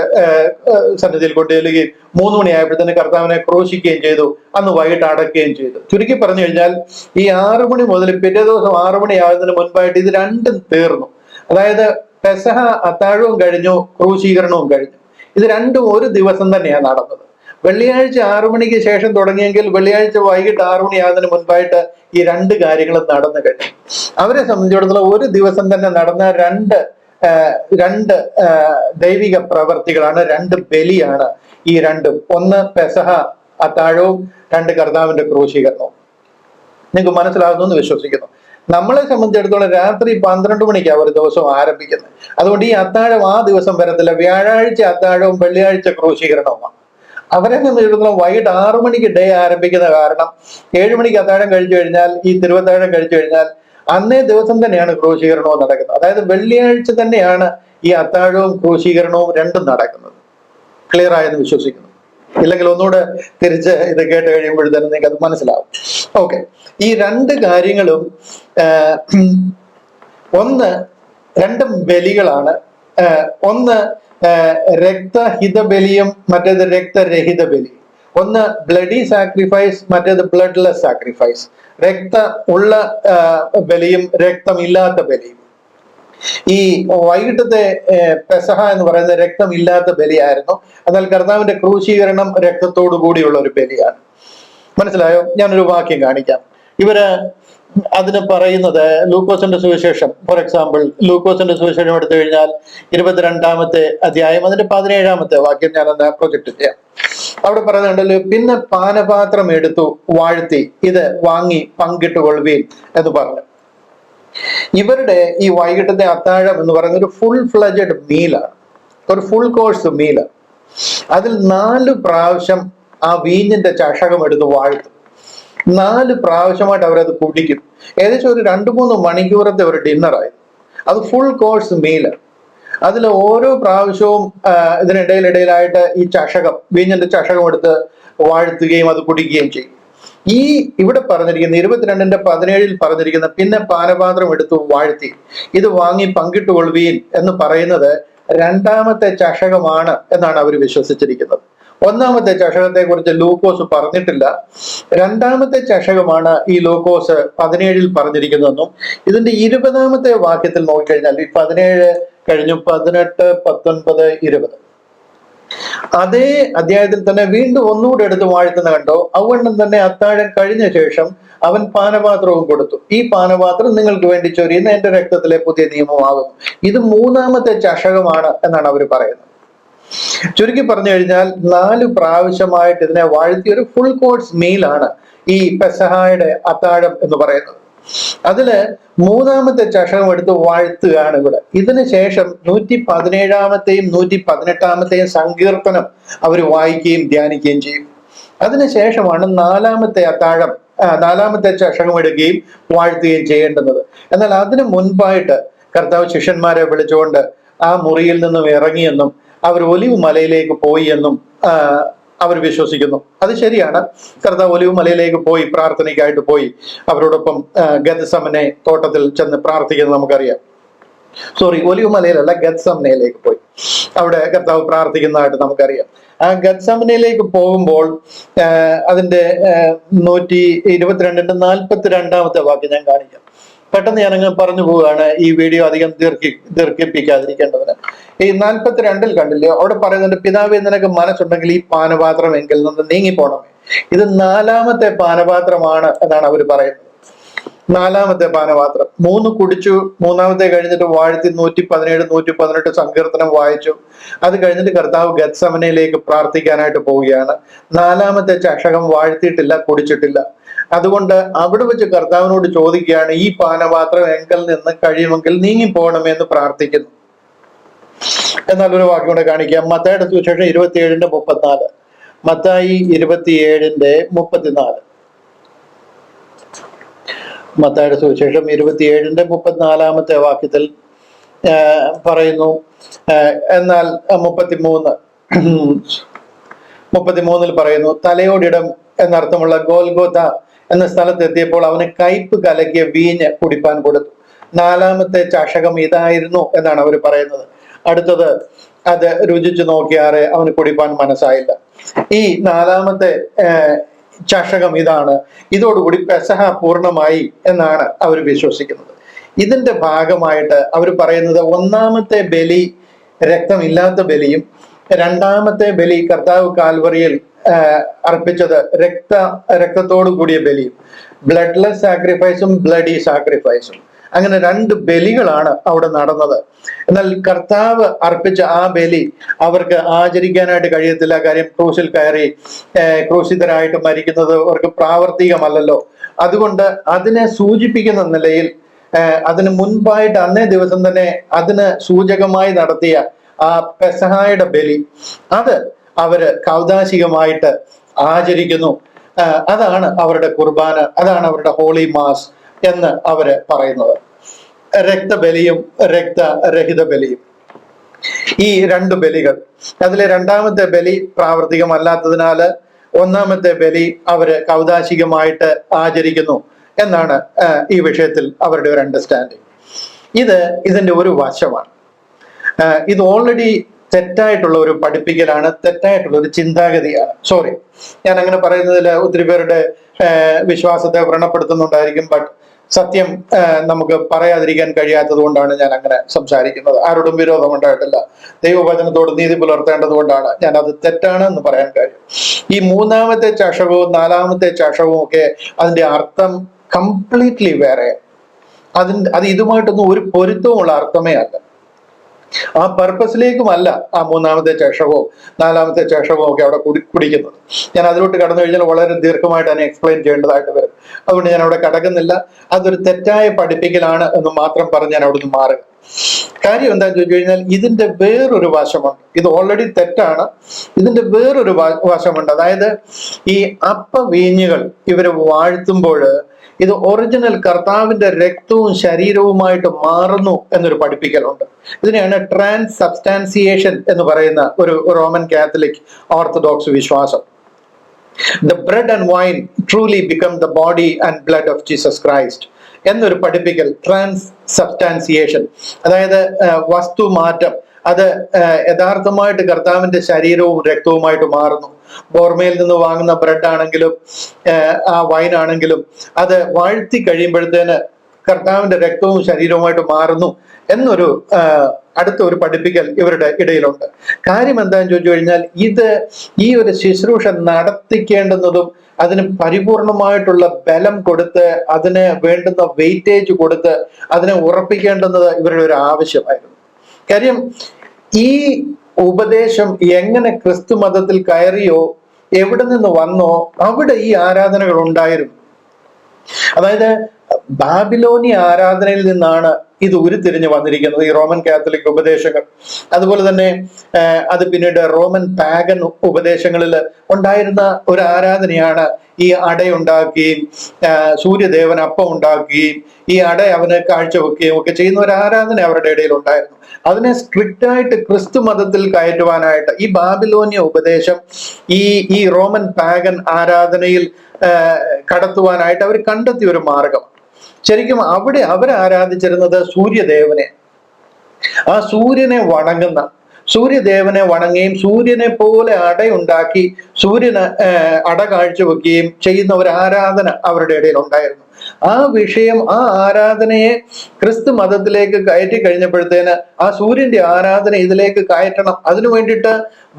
സന്നിധിയിൽ കൊണ്ടുചെല്ലുകയും 3 മണിയായപ്പോഴത്തേന് കർത്താവിനെ ക്രൂശിക്കുകയും ചെയ്തു. അന്ന് വൈകിട്ട് അടക്കുകയും ചെയ്തു. ചുരുക്കി പറഞ്ഞു കഴിഞ്ഞാൽ ഈ 6 മണി മുതൽ പിറ്റേ ദിവസം 6 മണി ആകുന്നതിന് മുൻപായിട്ട് ഇത് രണ്ടും തീർന്നു. അതായത് പെസഹ അത്താഴവും കഴിഞ്ഞു, ക്രൂശീകരണവും കഴിഞ്ഞു. ഇത് രണ്ടും ഒരു ദിവസം തന്നെയാണ് നടന്നത്. വെള്ളിയാഴ്ച 6 മണിക്ക് ശേഷം തുടങ്ങിയെങ്കിൽ വെള്ളിയാഴ്ച വൈകിട്ട് 6 മണിയാകുന്നതിന് മുൻപായിട്ട് ഈ രണ്ട് കാര്യങ്ങളും നടന്നു കഴിഞ്ഞു. അവരെ സംബന്ധിച്ചിടത്തോളം ഒരു ദിവസം തന്നെ നടന്ന രണ്ട് ദൈവിക പ്രവർത്തികളാണ്, രണ്ട് ബലിയാണ് ഈ രണ്ടും. ഒന്ന് പെസഹ അത്താഴവും, രണ്ട് കർത്താവിന്റെ ക്രൂശീകരണവും. നിങ്ങൾക്ക് മനസ്സിലാകുന്നു എന്ന് വിശ്വസിക്കുന്നു. നമ്മളെ സംബന്ധിച്ചിടത്തോളം രാത്രി 12 മണിക്കാണ് ഒരു ദിവസം ആരംഭിക്കുന്നത്. അതുകൊണ്ട് ഈ അത്താഴം ആ ദിവസം വരത്തില്ല. വ്യാഴാഴ്ച അത്താഴവും വെള്ളിയാഴ്ച ക്രൂശീകരണവുമാണ്. അവരെ സംബന്ധിച്ചിടത്തോളം വൈകിട്ട് 6 മണിക്ക് ഡേ ആരംഭിക്കുന്ന കാരണം 7 മണിക്ക് അത്താഴം കഴിച്ചു കഴിഞ്ഞാൽ, ഈ തിരുവത്താഴം കഴിച്ചു കഴിഞ്ഞാൽ അന്നേ ദിവസം തന്നെയാണ് ക്രൂശീകരണവും നടക്കുന്നത്. അതായത് വെള്ളിയാഴ്ച തന്നെയാണ് ഈ അത്താഴവും ക്രൂശീകരണവും രണ്ടും നടക്കുന്നത്. ക്ലിയർ ആയെന്ന് വിശ്വസിക്കുന്നു. ഇല്ലെങ്കിൽ ഒന്നുകൂടെ തിരിച്ച് ഇത് കേട്ട് കഴിയുമ്പോഴത്തേനും നിങ്ങൾക്ക് അത് മനസ്സിലാവും. ഓക്കെ, ഈ രണ്ട് കാര്യങ്ങളും രണ്ടും ബലികളാണ്. ഒന്ന് രക്തഹിത ബലിയും മറ്റേത് രക്തരഹിത ബലി. ഒന്ന് ബ്ലഡി സാക്രിഫൈസ്, മറ്റേത് ബ്ലഡ്ലെസ് സാക്രിഫൈസ്. രക്ത ഉള്ള ബലിയും രക്തമില്ലാത്ത ബലിയും. ഈ വൈകിട്ടത്തെ പെസഹ എന്ന് പറയുന്ന രക്തമില്ലാത്ത ബലിയായിരുന്നു. എന്നാൽ കർത്താവിന്റെ ക്രൂശീകരണം രക്തത്തോടു കൂടിയുള്ള ഒരു ബലിയാണ്. മനസ്സിലായോ? ഞാനൊരു വാക്യം കാണിക്കാം. ഇവര് അതിന് പറയുന്നത് ലൂക്കോസിന്റെ സുവിശേഷം, ഫോർ എക്സാമ്പിൾ ലൂക്കോസിന്റെ സുവിശേഷം എടുത്തു കഴിഞ്ഞാൽ 22-ാമത്തെ അധ്യായം അതിന്റെ 17-ാമത്തെ വാക്യം ഞാനൊന്ന് പ്രൊജക്ട് ചെയ്യാം. അവിടെ പറയുന്നുണ്ടല്ലോ, പിന്നെ പാനപാത്രം എടുത്തു വാഴ്ത്തി ഇത് വാങ്ങി പങ്കിട്ടുകൊള്ളുവീൻ എന്ന് പറഞ്ഞു. ഇവരുടെ ഈ വൈകിട്ടത്തെ അത്താഴം എന്ന് പറയുന്ന ഒരു ഫുൾ ഫ്ലഡ്ജഡ് മീലാണ്, ഒരു ഫുൾ കോഴ്സ് മീലാണ്. അതിൽ 4 പ്രാവശ്യം ആ വീഞ്ഞിന്റെ ചഷകം എടുത്ത് വാഴ്ത്തും. 4 പ്രാവശ്യമായിട്ട് അവരത് കുടിക്കും. ഏകദേശം ഒരു 2-3 മണിക്കൂറത്തെ ഒരു ഡിന്നറായി. അത് ഫുൾ കോഴ്സ് മീലാണ്. അതിൽ ഓരോ പ്രാവശ്യവും ഇതിനിടയിലായിട്ട് ഈ ചഷകം, വീഞ്ഞിന്റെ ചഷകം എടുത്ത് വാഴ്ത്തുകയും അത് കുടിക്കുകയും ചെയ്യും. ഈ ഇവിടെ പറഞ്ഞിരിക്കുന്ന 22-ന്റെ 17 പറഞ്ഞിരിക്കുന്ന പിന്നെ പാനപാത്രം എടുത്തു വാഴ്ത്തി ഇത് വാങ്ങി പങ്കിട്ടുകൊള്ളുവീൻ എന്ന് പറയുന്നത് 2-ാമത്തെ ചഷകമാണ് എന്നാണ് അവർ വിശ്വസിച്ചിരിക്കുന്നത്. 1-ാമത്തെ ചഷകത്തെ കുറിച്ച് ലൂക്കോസ് പറഞ്ഞിട്ടില്ല. 2-ാമത്തെ ചഷകമാണ് ഈ ലൂക്കോസ് 17 പറഞ്ഞിരിക്കുന്നതെന്നും ഇതിന്റെ 20-ാമത്തെ വാക്യത്തിൽ നോക്കിക്കഴിഞ്ഞാൽ ഈ 17 കഴിഞ്ഞു 18, 19, 20 അതേ അധ്യായത്തിൽ തന്നെ വീണ്ടും ഒന്നുകൂടെ എടുത്ത് വാഴ്ത്തുന്ന കണ്ടോ. അവണ്ണം തന്നെ അത്താഴം കഴിഞ്ഞ ശേഷം അവൻ പാനപാത്രവും കൊടുത്തു. ഈ പാനപാത്രം നിങ്ങൾക്ക് വേണ്ടി ചൊരിയുന്ന എന്റെ രക്തത്തിലെ പുതിയ നിയമമാകുന്നു. ഇത് 3-ാമത്തെ ചഷകമാണ് എന്നാണ് അവർ പറയുന്നത്. ചുരുക്കി പറഞ്ഞു കഴിഞ്ഞാൽ 4 പ്രാവശ്യമായിട്ട് ഇതിനെ വാഴ്ത്തിയ ഒരു ഫുൾ കോഴ്സ് മീലാണ് ഈ പെസഹായുടെ അത്താഴം എന്ന് പറയുന്നത്. അതില് 3-ാമത്തെ ചഷകം എടുത്ത് വാഴ്ത്തുകയാണ് ഇവിടെ. ഇതിനു ശേഷം 117-ാമത്തെയും 118-ാമത്തെയും സങ്കീർത്തനം അവർ വായിക്കുകയും ധ്യാനിക്കുകയും ചെയ്യും. അതിനുശേഷമാണ് 4-ാമത്തെ അത്താഴം, 4-ാമത്തെ ചഷകം എടുക്കുകയും വാഴ്ത്തുകയും ചെയ്യേണ്ടുന്നത്. എന്നാൽ അതിനു മുൻപായിട്ട് കർത്താവ് ശിഷ്യന്മാരെ വിളിച്ചുകൊണ്ട് ആ മുറിയിൽ നിന്നും ഇറങ്ങിയെന്നും അവർ ഒലിവ് മലയിലേക്ക് പോയി എന്നും അവർ വിശ്വസിക്കുന്നു. അത് ശരിയാണ്. കർത്താവ് ഒലിവ് മലയിലേക്ക് പോയി, പ്രാർത്ഥനയ്ക്കായിട്ട് പോയി. അവരോടൊപ്പം ഗത്സമനെ തോട്ടത്തിൽ ചെന്ന് പ്രാർത്ഥിക്കുന്നത് നമുക്കറിയാം. ഒലിവ് മലയിലല്ല, ഗത്സമനയിലേക്ക് പോയി. അവിടെ കർത്താവ് പ്രാർത്ഥിക്കുന്നതായിട്ട് നമുക്കറിയാം. ആ ഗത്സമനയിലേക്ക് പോകുമ്പോൾ അതിന്റെ 122-ന്റെ 42-ാമത്തെ വാക്യം ഞാൻ കാണിക്കാം. പെട്ടെന്ന് ഞാനങ്ങ് പറഞ്ഞു പോവുകയാണ്, ഈ വീഡിയോ അധികം ദീർഘിപ്പിക്കാതിരിക്കേണ്ടതിന്. ഈ 42-ൽ കണ്ടില്ലേ, അവിടെ പറയുന്നുണ്ട്, പിതാവേ നിനക്ക് മനസ്സുണ്ടെങ്കിൽ ഈ പാനപാത്രം എങ്കിൽ നിന്ന് നീങ്ങിപ്പോണമേ. ഇത് 4-ാമത്തെ പാനപാത്രമാണ് എന്നാണ് അവർ പറയുന്നത്. 4-ാമത്തെ പാനപാത്രം 3 കുടിച്ചു. 3-ാമത്തെ കഴിഞ്ഞിട്ട് വാഴ്ത്തി 117, 118 സങ്കീർത്തനം വായിച്ചു. അത് കഴിഞ്ഞിട്ട് കർത്താവ് ഗത്സമനയിലേക്ക് പ്രാർത്ഥിക്കാനായിട്ട് പോവുകയാണ്. 4-ാമത്തെ ചഷകം വാഴ്ത്തിയിട്ടില്ല, കുടിച്ചിട്ടില്ല. അതുകൊണ്ട് അവിടെ വെച്ച് കർത്താവിനോട് ചോദിക്കുകയാണ്, ഈ പാനപാത്രം എങ്കിൽ നിന്ന് കഴിയുമെങ്കിൽ നീങ്ങിപ്പോകണമേ എന്ന് പ്രാർത്ഥിക്കുന്നു. എന്നാൽ ഒരു വാക്യം കൂടെ കാണിക്കാം. മത്തായിയുടെ സുവിശേഷം 27:34. മത്തായി 27:34. മത്തായിയുടെ സുവിശേഷം 27:34 വാക്യത്തിൽ പറയുന്നു, എന്നാൽ 33 പറയുന്നു, തലയോടിടം എന്നർത്ഥമുള്ള ഗോൽഗോഥ എന്ന സ്ഥലത്തെത്തിയപ്പോൾ അവന് കയ്പ് കലക്കിയ വീഞ്ഞ് കുടിപ്പാൻ കൊടുത്തു. 4-ാമത്തെ ചഷകം ഇതായിരുന്നു എന്നാണ് അവർ പറയുന്നത്. അടുത്തത് അത് രുചിച്ചു നോക്കിയാറെ അവന് കുടിപ്പാൻ മനസ്സായില്ല. ഈ 4-ാമത്തെ ചഷകം ഇതാണ്. ഇതോടുകൂടി പെസഹ പൂർണ്ണമായി എന്നാണ് അവർ വിശ്വസിക്കുന്നത്. ഇതിന്റെ ഭാഗമായിട്ട് അവർ പറയുന്നത് 1-ാമത്തെ ബലി രക്തമില്ലാത്ത ബലിയും 2-ാമത്തെ ബലി കർത്താവ് കാൽവറിയിൽ അർപ്പിച്ചത് രക്തത്തോടു കൂടിയ ബലിയും, ബ്ലഡ്ലെസ് സാക്രിഫൈസും ബ്ലഡി സാക്രിഫൈസും, അങ്ങനെ 2 ബലികളാണ് അവിടെ നടന്നത്. എന്നാൽ കർത്താവ് അർപ്പിച്ച ആ ബലി അവർക്ക് ആചരിക്കാനായിട്ട് കഴിയത്തില്ല. കാര്യം ക്രൂശിൽ കയറി ക്രൂശിതരായിട്ട് മരിക്കുന്നത് അവർക്ക് പ്രാവർത്തികമല്ലല്ലോ. അതുകൊണ്ട് അതിനെ സൂചിപ്പിക്കുന്ന നിലയിൽ അതിന് മുൻപായിട്ട് അന്നേ ദിവസം തന്നെ അതിന് സൂചകമായി നടത്തിയ ആ പെസഹായുടെ ബലി അത് അവര് കൗദാശികമായിട്ട് ആചരിക്കുന്നു. അതാണ് അവരുടെ കുർബാന, അതാണ് അവരുടെ ഹോളി മാസ് എന്ന് അവര് പറയുന്നത്. രക്തബലിയും രക്തരഹിത ബലിയും, ഈ 2 ബലികൾ. അതിലെ 2-ാമത്തെ ബലി പ്രാവർത്തികമല്ലാത്തതിനാല് 1-ാമത്തെ ബലി അവര് കൗദാശികമായിട്ട് ആചരിക്കുന്നു എന്നാണ് ഈ വിഷയത്തിൽ അവരുടെ ഒരു അണ്ടർസ്റ്റാൻഡിങ്. ഇതിന്റെ ഒരു വശമാണ്. ഇത് ഓൾറെഡി തെറ്റായിട്ടുള്ള ഒരു പഠിപ്പിക്കലാണ്, തെറ്റായിട്ടുള്ള ഒരു ചിന്താഗതിയാണ്. സോറി, ഞാൻ അങ്ങനെ പറയുന്നതിൽ ഒത്തിരി പേരുടെ വിശ്വാസത്തെ വ്രണപ്പെടുത്തുന്നുണ്ടായിരിക്കും. ബട്ട് സത്യം നമുക്ക് പറയാതിരിക്കാൻ കഴിയാത്തത് കൊണ്ടാണ് ഞാൻ അങ്ങനെ സംസാരിക്കുന്നത്. ആരോടും വിരോധം ഉണ്ടായിട്ടില്ല. ദൈവവചനത്തോട് നീതി പുലർത്തേണ്ടത് കൊണ്ടാണ് ഞാൻ അത് തെറ്റാണ് എന്ന് പറയാൻ കാര്യം. ഈ 3-ാമത്തെ ചഷകവും 4-ാമത്തെ ചഷകവും ഒക്കെ അതിന്റെ അർത്ഥം കംപ്ലീറ്റ്ലി വേറെ. അത് ഇതുമായിട്ടൊന്നും ഒരു പൊരുത്തവുമുള്ള അർത്ഥമേ അല്ല. ആ പർപ്പസിലേക്കുമല്ല ആ 3-ാമത്തെ ചഷകവും 4-ാമത്തെ ചഷകവും ഒക്കെ അവിടെ കുടിക്കുന്നത്. ഞാൻ അതിലോട്ട് കടന്നു കഴിഞ്ഞാൽ വളരെ ദീർഘമായിട്ട് തന്നെ എക്സ്പ്ലെയിൻ ചെയ്യേണ്ടതായിട്ട് വരും. അതുകൊണ്ട് ഞാൻ അവിടെ കടക്കുന്നില്ല. അതൊരു തെറ്റായ പഠിപ്പിക്കലാണ് എന്ന് മാത്രം പറഞ്ഞ് ഞാൻ അവിടുന്ന് മാറുക. കാര്യം എന്താണെന്ന് ചോദിച്ചു കഴിഞ്ഞാൽ ഇതിന്റെ വേറൊരു വശമുണ്ട്. ഇത് ഓൾറെഡി തെറ്റാണ്. ഇതിന്റെ വേറൊരു വശമുണ്ട്. അതായത് ഈ വീഞ്ഞുകൾ ഇവര് വാഴ്ത്തുമ്പോൾ ഇത് ഒറിജിനൽ കർത്താവിന്റെ രക്തവും ശരീരവുമായിട്ട് മാറുന്നു എന്നൊരു പഠിപ്പിക്കലുണ്ട്. ഇതിനെയാണ് ട്രാൻസ് സബ്സ്റ്റാൻസിയേഷൻ എന്ന് പറയുന്ന ഒരു റോമൻ കാത്തലിക് ഓർത്തഡോക്സ് വിശ്വാസം. The bread and wine truly become the body and blood of Jesus Christ എന്നൊരു പഠിപ്പിക്കൽ, ട്രാൻസ് സബ്സ്റ്റാൻസിയേഷൻ. അതായത് വസ്തുമാറ്റം, അത് യഥാർത്ഥമായിട്ട് കർത്താവിന്റെ ശരീരവും രക്തവുമായിട്ട് മാറുന്നു. ബോർമയിൽ നിന്ന് വാങ്ങുന്ന ബ്രെഡ് ആണെങ്കിലും ആ വൈൻ ആണെങ്കിലും അത് വാഴ്ത്തി കഴിയുമ്പോഴത്തേന് കർത്താവിന്റെ രക്തവും ശരീരവുമായിട്ട് മാറുന്നു എന്നൊരു അടുത്ത ഒരു പഠിപ്പിക്കൽ ഇവരുടെ ഇടയിലുണ്ട്. കാര്യം എന്താണെന്ന് ചോദിച്ചു കഴിഞ്ഞാൽ ഈ ഒരു ശുശ്രൂഷ നടത്തിക്കേണ്ടുന്നതും അതിന് പരിപൂർണമായിട്ടുള്ള ബലം കൊടുത്ത് അതിന് വേണ്ടുന്ന വെയിറ്റേജ് കൊടുത്ത് അതിനെ ഉറപ്പിക്കേണ്ടുന്നത് ഇവരുടെ ഒരു ആവശ്യമായിരുന്നു. കാര്യം ഈ ഉപദേശം എങ്ങനെ ക്രിസ്തു മതത്തിൽ കയറിയോ, എവിടെ നിന്ന് വന്നോ അവിടെ ഈ ആരാധനകൾ ഉണ്ടായിരുന്നു. അതായത് ബാബിലോണി ആരാധനയിൽ നിന്നാണ് ഇത് ഉരുത്തിരിഞ്ഞ് വന്നിരിക്കുന്നത്, ഈ റോമൻ കാത്തലിക് ഉപദേശങ്ങൾ. അതുപോലെ തന്നെ അത് പിന്നീട് റോമൻ പാഗൻ ഉപദേശങ്ങളിൽ ഉണ്ടായിരുന്ന ഒരു ആരാധനയാണ് ഈ അടയുണ്ടാക്കുകയും സൂര്യദേവൻ അപ്പം ഉണ്ടാക്കുകയും ഈ അട അവന് കാഴ്ചവെക്കുകയും ഒക്കെ ചെയ്യുന്ന ഒരു ആരാധന അവരുടെ ഇടയിൽ ഉണ്ടായിരുന്നു. അതിനെ സ്ട്രിക്റ്റ് ആയിട്ട് ക്രിസ്തു മതത്തിൽ കയറ്റുവാനായിട്ട് ഈ ബാബിലോണിയ ഉപദേശം ഈ റോമൻ പാഗൻ ആരാധനയിൽ കടത്തുവാനായിട്ട് അവർ കണ്ടെത്തിയ ഒരു മാർഗം. ശരിക്കും അവിടെ അവർ ആരാധിച്ചിരുന്നത് സൂര്യദേവനെ. ആ സൂര്യദേവനെ വണങ്ങുകയും സൂര്യനെ പോലെ അടയുണ്ടാക്കി സൂര്യന് അട കാഴ്ചവെക്കുകയും ചെയ്യുന്ന ഒരു ആരാധന അവരുടെ ഇടയിൽ ഉണ്ടായിരുന്നു. ആ വിഷയം, ആ ആരാധനയെ ക്രിസ്തു മതത്തിലേക്ക് കയറ്റി കഴിഞ്ഞപ്പോഴത്തേന് ആ സൂര്യന്റെ ആരാധന ഇതിലേക്ക് കയറ്റണം. അതിനു വേണ്ടിയിട്ട്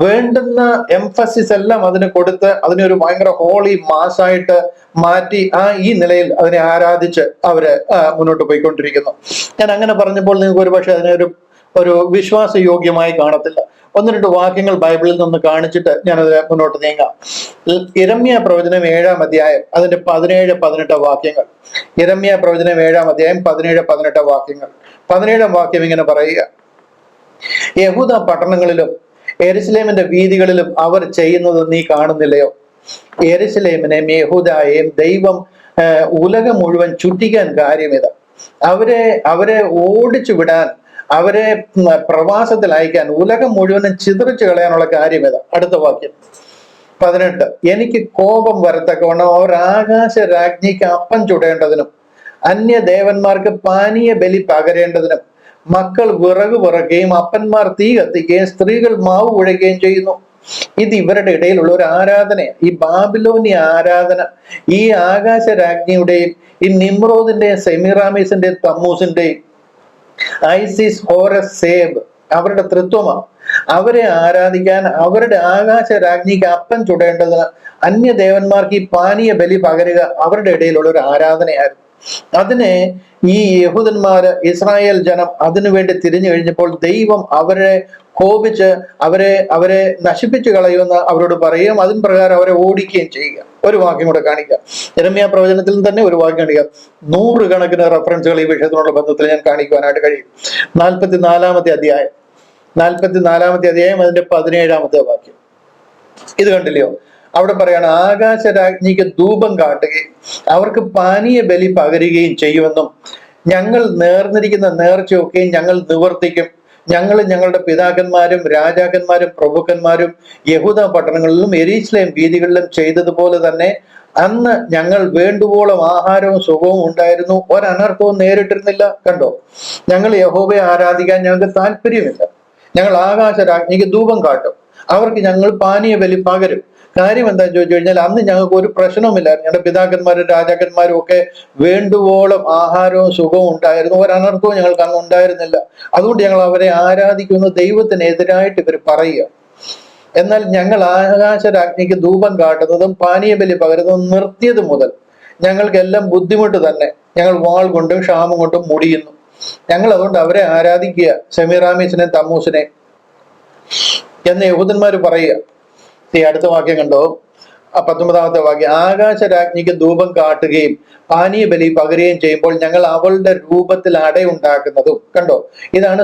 വേണ്ടുന്ന എംഫസിസ് എല്ലാം അതിന് കൊടുത്ത് അതിനെ ഒരു ഭയങ്കര ഹോളി മാസായിട്ട് മാറ്റി ഈ നിലയിൽ അതിനെ ആരാധിച്ച് അവര് മുന്നോട്ട് പോയിക്കൊണ്ടിരിക്കുന്നു. ഞാൻ അങ്ങനെ പറഞ്ഞപ്പോൾ നിങ്ങൾക്ക് ഒരുപക്ഷെ അതിനൊരു ഒരു വിശ്വാസയോഗ്യമായി കാണത്തില്ല. ഒന്ന് രണ്ട് വാക്യങ്ങൾ ബൈബിളിൽ നിന്ന് കാണിച്ചിട്ട് ഞാനത് മുന്നോട്ട് നീങ്ങാം. യിരെമ്യാ പ്രവചനം 7-ാം അധ്യായം അതിന്റെ 17-18 വാക്യങ്ങൾ. യിരെമ്യാ പ്രവചനം 7-ാം അധ്യായം 17-18 വാക്യങ്ങൾ. 17-ാം വാക്യം ഇങ്ങനെ പറയുക: യഹൂദ പട്ടണങ്ങളിലും യെരൂശലേമിന്റെ വീതികളിലും അവർ ചെയ്യുന്നത് നീ കാണുന്നില്ലയോ? യെരൂശലേമിനെയും യഹൂദയെയും ദൈവം ഉലകം മുഴുവൻ ചുറ്റിക്കാൻ കാര്യമിത്. അവരെ ഓടിച്ചു വിടാൻ, അവരെ പ്രവാസത്തിൽ അയക്കാൻ, ഉലകം മുഴുവനും ചിതറിച്ചു കളയാനുള്ള കാര്യമിത്. അടുത്ത വാക്യം 18: എനിക്ക് കോപം വരത്തക്കവണ്ണം അവർ ആകാശ രാജ്ഞിക്ക് അപ്പം ചുടേണ്ടതിനും അന്യദേവന്മാർക്ക് പാനീയ ബലി പകരേണ്ടതിനും മക്കൾ വിറക് വിറക്കുകയും അപ്പന്മാർ തീ കത്തിക്കുകയും സ്ത്രീകൾ മാവ് കുഴയ്ക്കുകയും ചെയ്യുന്നു. ഇത് ഇവരുടെ ഇടയിലുള്ള ഒരു ആരാധനയാണ്. ഈ ബാബിലോന്യ ആരാധന ഈ ആകാശ രാജ്ഞിയുടെയും ഈ നിമ്രോദിന്റെയും സെമിറാമീസിന്റെയും തമ്മൂസിന്റെയും ഐസിസ്, ഹോറസ്, സേബ് അവരുടെ തൃത്വമാണ്. അവരെ ആരാധിക്കാൻ, അവരുടെ ആകാശ രാജ്ഞിക്ക് അപ്പം ചുടേണ്ടതിന് അന്യദേവന്മാർക്ക് ഈ പാനീയ ബലി പകരുക അവരുടെ ഇടയിലുള്ള ഒരു ആരാധനയായിരുന്നു. അതിനെ ഈ യഹൂദന്മാര്, ഇസ്രായേൽ ജനം അതിനുവേണ്ടി തിരിഞ്ഞു കഴിഞ്ഞപ്പോൾ ദൈവം അവരെ കോപിച്ച് അവരെ നശിപ്പിച്ചു കളയുമെന്ന് അവരോട് പറയുകയും അതിന് പ്രകാരം അവരെ ഓടിക്കുകയും ചെയ്യുക. ഒരു വാക്യം കൂടെ കാണിക്കാം. യിരെമ്യാ പ്രവചനത്തിൽ തന്നെ ഒരു വാക്യം കാണിക്കാം. 100 കണക്കിന് റെഫറൻസുകൾ ഈ വിഷയത്തിനുള്ള ബന്ധത്തിൽ ഞാൻ കാണിക്കുവാനായിട്ട് കഴിയും. 44-ാമത്തെ അധ്യായം അതിന്റെ 17-ാമത്തെ വാക്യം. ഇത് കണ്ടില്ലയോ? അവിടെ പറയാണ്, ആകാശരാജ്ഞിക്ക് ധൂപം കാട്ടുകയും അവർക്ക് പാനീയ ബലി പകരുകയും ചെയ്യുമെന്നും ഞങ്ങൾ നേർന്നിരിക്കുന്ന നേർച്ചയൊക്കെയും ഞങ്ങൾ നിവർത്തിക്കും. ഞങ്ങളുടെ പിതാക്കന്മാരും രാജാക്കന്മാരും പ്രഭുക്കന്മാരും യഹൂദ പട്ടണങ്ങളിലും യെരൂശലേം വീഥികളിലും ചെയ്തതുപോലെ തന്നെ അന്ന് ഞങ്ങൾ വേണ്ടുവോളം ആഹാരവും സുഖവും ഉണ്ടായിരുന്നു, ഒരനർത്ഥവും നേരിട്ടിരുന്നില്ല. കണ്ടോ? ഞങ്ങൾ യഹോവയെ ആരാധിക്കാൻ ഞങ്ങൾക്ക് താല്പര്യമില്ല. ഞങ്ങൾ ആകാശരാജ്ഞിക്ക് ധൂപം കാട്ടും, അവർക്ക് ഞങ്ങൾ പാനീയ ബലി പകരും. കാര്യം എന്താണെന്ന് ചോദിച്ചു കഴിഞ്ഞാൽ അന്ന് ഞങ്ങൾക്ക് ഒരു പ്രശ്നവുമില്ലായിരുന്നു. ഞങ്ങളുടെ പിതാക്കന്മാരും രാജാക്കന്മാരും ഒക്കെ വേണ്ടുവോളം ആഹാരവും സുഖവും ഉണ്ടായിരുന്നു, ഒരനർത്ഥവും ഞങ്ങൾക്ക് അന്ന് ഉണ്ടായിരുന്നില്ല. അതുകൊണ്ട് ഞങ്ങൾ അവരെ ആരാധിക്കുന്ന ദൈവത്തിനെതിരായിട്ട് ഇവർ പറയുക. എന്നാൽ ഞങ്ങൾ ആകാശരാജ്ഞിക്ക് ധൂപം കാട്ടുന്നതും പാനീയ ബലി പകരുന്നതും നിർത്തിയത് മുതൽ ഞങ്ങൾക്കെല്ലാം ബുദ്ധിമുട്ട് തന്നെ. ഞങ്ങൾ വാൾ കൊണ്ടും ക്ഷാമം കൊണ്ടും മുടിയുന്നു. ഞങ്ങൾ അതുകൊണ്ട് അവരെ ആരാധിക്കുക, സെമിറാമീസിനെ തമ്മൂസിനെ എന്ന് യഹൂദന്മാര് പറയുക. ഈ അടുത്ത വാക്യം കണ്ടോ? 19-ാമത്തെ വാക്യം: ആകാശരാജ്ഞിക്ക് ധൂപം കാട്ടുകയും പാനീയ ബലി പകരുകയും ചെയ്യുമ്പോൾ ഞങ്ങൾ അവളുടെ രൂപത്തിൽ അടയുണ്ടാക്കുന്നതും. കണ്ടോ? ഇതാണ്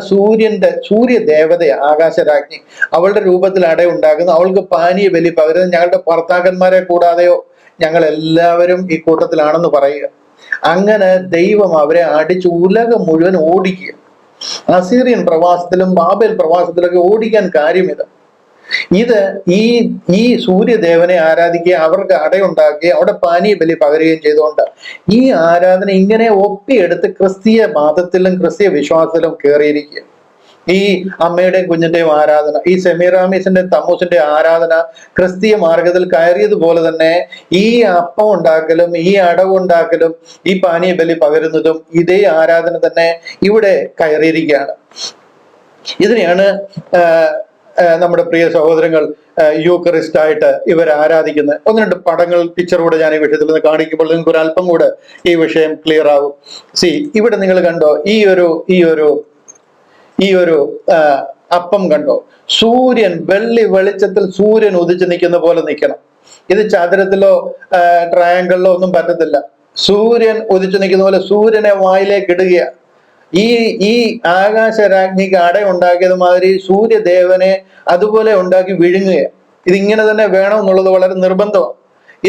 സൂര്യദേവതയ ആകാശരാജ്ഞി. അവളുടെ രൂപത്തിൽ അടയുണ്ടാക്കുന്നു, അവൾക്ക് പാനീയ ബലി പകരുന്നത്. ഞങ്ങളുടെ ഭർത്താക്കന്മാരെ കൂടാതെയോ? ഞങ്ങൾ എല്ലാവരും ഈ കൂട്ടത്തിലാണെന്ന് പറയുക. അങ്ങനെ ദൈവം അവരെ അടിച്ച് ഉലകം മുഴുവൻ ഓടിക്കുക. അസീറിയൻ പ്രവാസത്തിലും ബാബേൽ പ്രവാസത്തിലൊക്കെ ഓടിക്കാൻ കാര്യമിത്. ഈ സൂര്യദേവനെ ആരാധിക്കുകയും അവർക്ക് അടയുണ്ടാക്കുകയും അവിടെ പാനീയ ബലി പകരുകയും ചെയ്തുകൊണ്ട് ഈ ആരാധന ഇങ്ങനെ ഒപ്പിയെടുത്ത് ക്രിസ്തീയ മതത്തിലും ക്രിസ്തീയ വിശ്വാസത്തിലും കയറിയിരിക്കുക. ഈ അമ്മയുടെയും കുഞ്ഞിന്റെയും ആരാധന, ഈ സെമിറാമീസിന്റെയും തമ്മൂസിന്റെ ആരാധന ക്രിസ്തീയ മാർഗത്തിൽ കയറിയതുപോലെ തന്നെ ഈ അപ്പം ഉണ്ടാക്കലും ഈ അടവുണ്ടാക്കലും ഈ പാനീയ ബലി പകരുന്നതും ഇതേ ആരാധന തന്നെ ഇവിടെ കയറിയിരിക്കുകയാണ്. ഇതിനെയാണ് നമ്മുടെ പ്രിയ സഹോദരങ്ങൾ യൂക്കറിസ്റ്റ് ആയിട്ട് ഇവർ ആരാധിക്കുന്നത്. ഒന്ന് രണ്ട് പടങ്ങൾ, പിക്ചറൂടെ ഞാൻ ഈ വിഷയത്തിൽ നിന്ന് കാണിക്കുമ്പോൾ നിങ്ങൾക്ക് ഒരു അല്പം കൂടെ ഈ വിഷയം ക്ലിയർ ആകും. ഇവിടെ നിങ്ങൾ കണ്ടോ? ഈ ഒരു അപ്പം കണ്ടോ? സൂര്യൻ വെള്ളി വെളിച്ചത്തിൽ സൂര്യൻ ഉദിച്ചു നിൽക്കുന്ന പോലെ നിൽക്കണം. ഇത് ചതുരത്തിലോ ട്രയാങ്കിളിലോ ഒന്നും പറ്റത്തില്ല. സൂര്യൻ ഉദിച്ചു നിൽക്കുന്ന പോലെ സൂര്യനെ വായിലേക്ക് ഇടുക. ഈ ആകാശരാജ്ഞിക്ക് അട ഉണ്ടാക്കിയത് മാതിരി സൂര്യദേവനെ അതുപോലെ ഉണ്ടാക്കി വിഴുങ്ങുക. ഇതിങ്ങനെ തന്നെ വേണം എന്നുള്ളത് വളരെ നിർബന്ധമാണ്.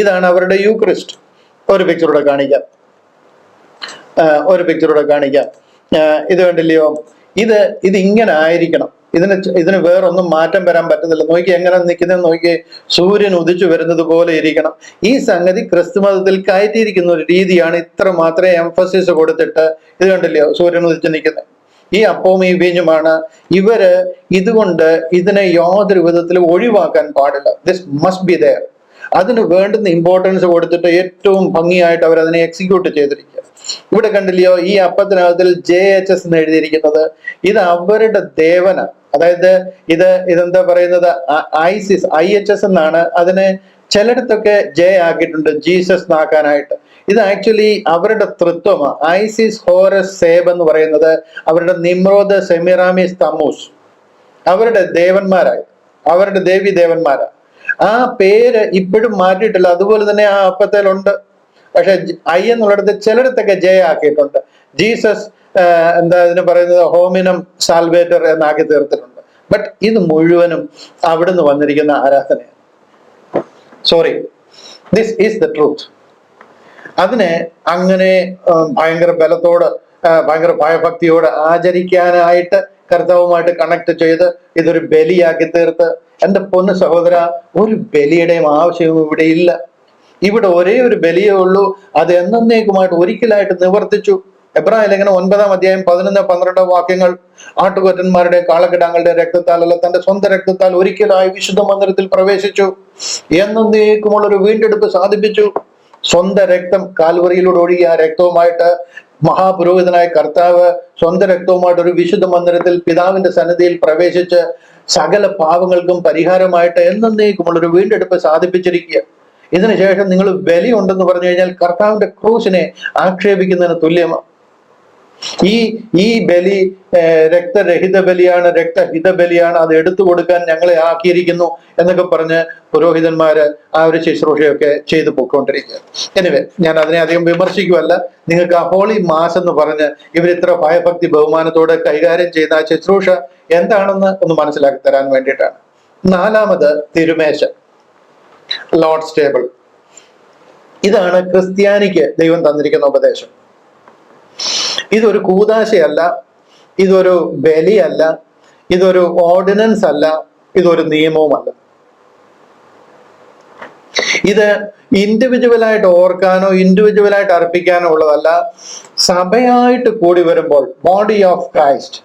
ഇതാണ് അവരുടെ യൂക്രിസ്റ്റ്. ഒരു പിക്ചറൂടെ കാണിക്കാം. ഇത് കണ്ടില്ലയോ? ഇത് ഇങ്ങനെ ആയിരിക്കണം. ഇതിന് വേറൊന്നും മാറ്റം വരാൻ പറ്റുന്നില്ല. നോക്കി എങ്ങനെ നിൽക്കുന്നത് നോക്കി. സൂര്യൻ ഉദിച്ചു വരുന്നത് പോലെ ഇരിക്കണം. ഈ സംഗതി ക്രിസ്തുമതത്തിൽ കയറ്റിയിരിക്കുന്ന ഒരു രീതിയാണ്. ഇത്ര മാത്രമേ എംഫസിസ് കൊടുത്തിട്ട് ഇത് കണ്ടില്ലയോ? സൂര്യൻ ഉദിച്ചു നിൽക്കുന്നത് ഈ അപ്പവും ഈ വീഞ്ഞുമാണ്. ഇവര് ഇതുകൊണ്ട് ഇതിനെ യാതൊരു വിധത്തിലും ഒഴിവാക്കാൻ പാടില്ല. This must be there. അതിന് വേണ്ടുന്ന ഇമ്പോർട്ടൻസ് കൊടുത്തിട്ട് ഏറ്റവും ഭംഗിയായിട്ട് അവർ അതിനെ എക്സിക്യൂട്ട് ചെയ്തിരിക്കുക. ഇവിടെ കണ്ടില്ലയോ? ഈ അപ്പത്തിനകത്തിൽ JHS എന്ന് എഴുതിയിരിക്കുന്നത് ഇത് അവരുടെ ദേവന. അതായത് ഇതെന്താ പറയുന്നത്? ISIS IHS എന്നാണ്. അതിനെ ചിലയിടത്തൊക്കെ J ആക്കിയിട്ടുണ്ട്, ജീസസ് എന്നാക്കാനായിട്ട്. ഇത് ആക്ച്വലി അവരുടെ തൃത്വമാണ്. ഐസിസ്, ഹോറസ്, സേബ് എന്ന് പറയുന്നത് അവരുടെ നിമ്രോദ്, സെമിറാമിസ്, തമ്മൂസ് അവരുടെ ദേവന്മാരായി, അവരുടെ ദേവി ദേവന്മാരാ. ആ പേര് ഇപ്പോഴും മാറ്റിയിട്ടില്ല. അതുപോലെ തന്നെ ആ അപ്പത്തേലുണ്ട്. പക്ഷെ ഐ എന്നുള്ളിടത്ത് ചിലയിടത്തൊക്കെ ജയ ആക്കിയിട്ടുണ്ട്. ജീസസ് എന്താ ഇതിന് പറയുന്നത്, ഹോമിനം സാൽവേറ്റർ എന്നാക്കി തീർത്തിട്ടുണ്ട്. ബട്ട് ഇത് മുഴുവനും അവിടുന്ന് വന്നിരിക്കുന്ന ആരാധനയാണ്. Sorry, this is the truth. അതിനെ അങ്ങനെ ഭയങ്കര ബലത്തോട്, ഭയങ്കര ഭയഭക്തിയോട് ആചരിക്കാനായിട്ട് കർത്താവുമായിട്ട് കണക്ട് ചെയ്ത് ഇതൊരു ബലിയാക്കി തീർത്ത്, എൻ്റെ പൊന്നു സഹോദര, ഒരു ബലിയുടെയും ആവശ്യവും ഇവിടെ ഇല്ല. ഇവിടെ ഒരേ ഒരു ബലിയേ ഉള്ളൂ. അത് എന്നേക്കുമായിട്ട് ഒരിക്കലായിട്ട് നിവർത്തിച്ചു. എബ്രായ ലേഖനം 9-ാം അധ്യായം 11-12 വാക്യങ്ങൾ, ആട്ടുകൊറ്റന്മാരുടെ കാളക്കിടാങ്ങളുടെ രക്തത്താലല്ല, തന്റെ സ്വന്തം രക്തത്താൽ ഒരിക്കലായി വിശുദ്ധ മന്ദിരത്തിൽ പ്രവേശിച്ചു, എന്നേക്കുമുള്ളൊരു വീണ്ടെടുപ്പ് സാധിപ്പിച്ചു. സ്വന്തം രക്തം കാൽവറിയിലൂടെ ഒഴുകിയ ആ രക്തവുമായിട്ട് മഹാപുരോഹിതനായ കർത്താവ് സ്വന്തം രക്തവുമായിട്ട് ഒരു വിശുദ്ധ മന്ദിരത്തിൽ പിതാവിന്റെ സന്നിധിയിൽ പ്രവേശിച്ച് സകല പാപങ്ങൾക്കും പരിഹാരമായിട്ട് എന്നേക്കുമുള്ളൊരു വീണ്ടെടുപ്പ് സാധിപ്പിച്ചിരിക്കുക. ഇതിനുശേഷം നിങ്ങൾ ബലി ഉണ്ടെന്ന് പറഞ്ഞു കഴിഞ്ഞാൽ കർത്താവിന്റെ ക്രൂശിനെ ആക്ഷേപിക്കുന്നതിന് തുല്യമാണ്. ഈ ബലി രക്തരഹിത ബലിയാണ്, രക്തഹിത ബലിയാണ്, അത് എടുത്തു കൊടുക്കാൻ ഞങ്ങളെ ആക്കിയിരിക്കുന്നു എന്നൊക്കെ പറഞ്ഞ് പുരോഹിതന്മാര് ആ ഒരു ശുശ്രൂഷയൊക്കെ ചെയ്തു പോയിക്കൊണ്ടിരിക്കുക. എനിവേ, ഞാൻ അതിനെ അധികം വിമർശിക്കുമല്ല. നിങ്ങൾക്ക് ആ ഹോളി മാസ് എന്ന് പറഞ്ഞ് ഇവരിത്ര ഭയഭക്തി ബഹുമാനത്തോടെ കൈകാര്യം ചെയ്യുന്ന ആ ശുശ്രൂഷ എന്താണെന്ന് ഒന്ന് മനസ്സിലാക്കി തരാൻ വേണ്ടിയിട്ടാണ്. 4-മത് തിരുമേശ, ലോർഡ്സ് ടേബിൾ. ഇതാണ് ക്രിസ്ത്യാനിക്ക് ദൈവം തന്നിരിക്കുന്ന ഉപദേശം. ഇതൊരു കൂദാശയല്ല, ഇതൊരു ബലിയല്ല, ഇതൊരു ഓർഡിനൻസ് അല്ല, ഇതൊരു നിയമവുമല്ല. ഇത് ഇൻഡിവിജ്വലായിട്ട് ഓർക്കാനോ ഇൻഡിവിജ്വലായിട്ട് അർപ്പിക്കാനോ ഉള്ളതല്ല. സഭയായിട്ട് കൂടി വരുമ്പോൾ, ബോഡി ഓഫ് ക്രൈസ്റ്റ്,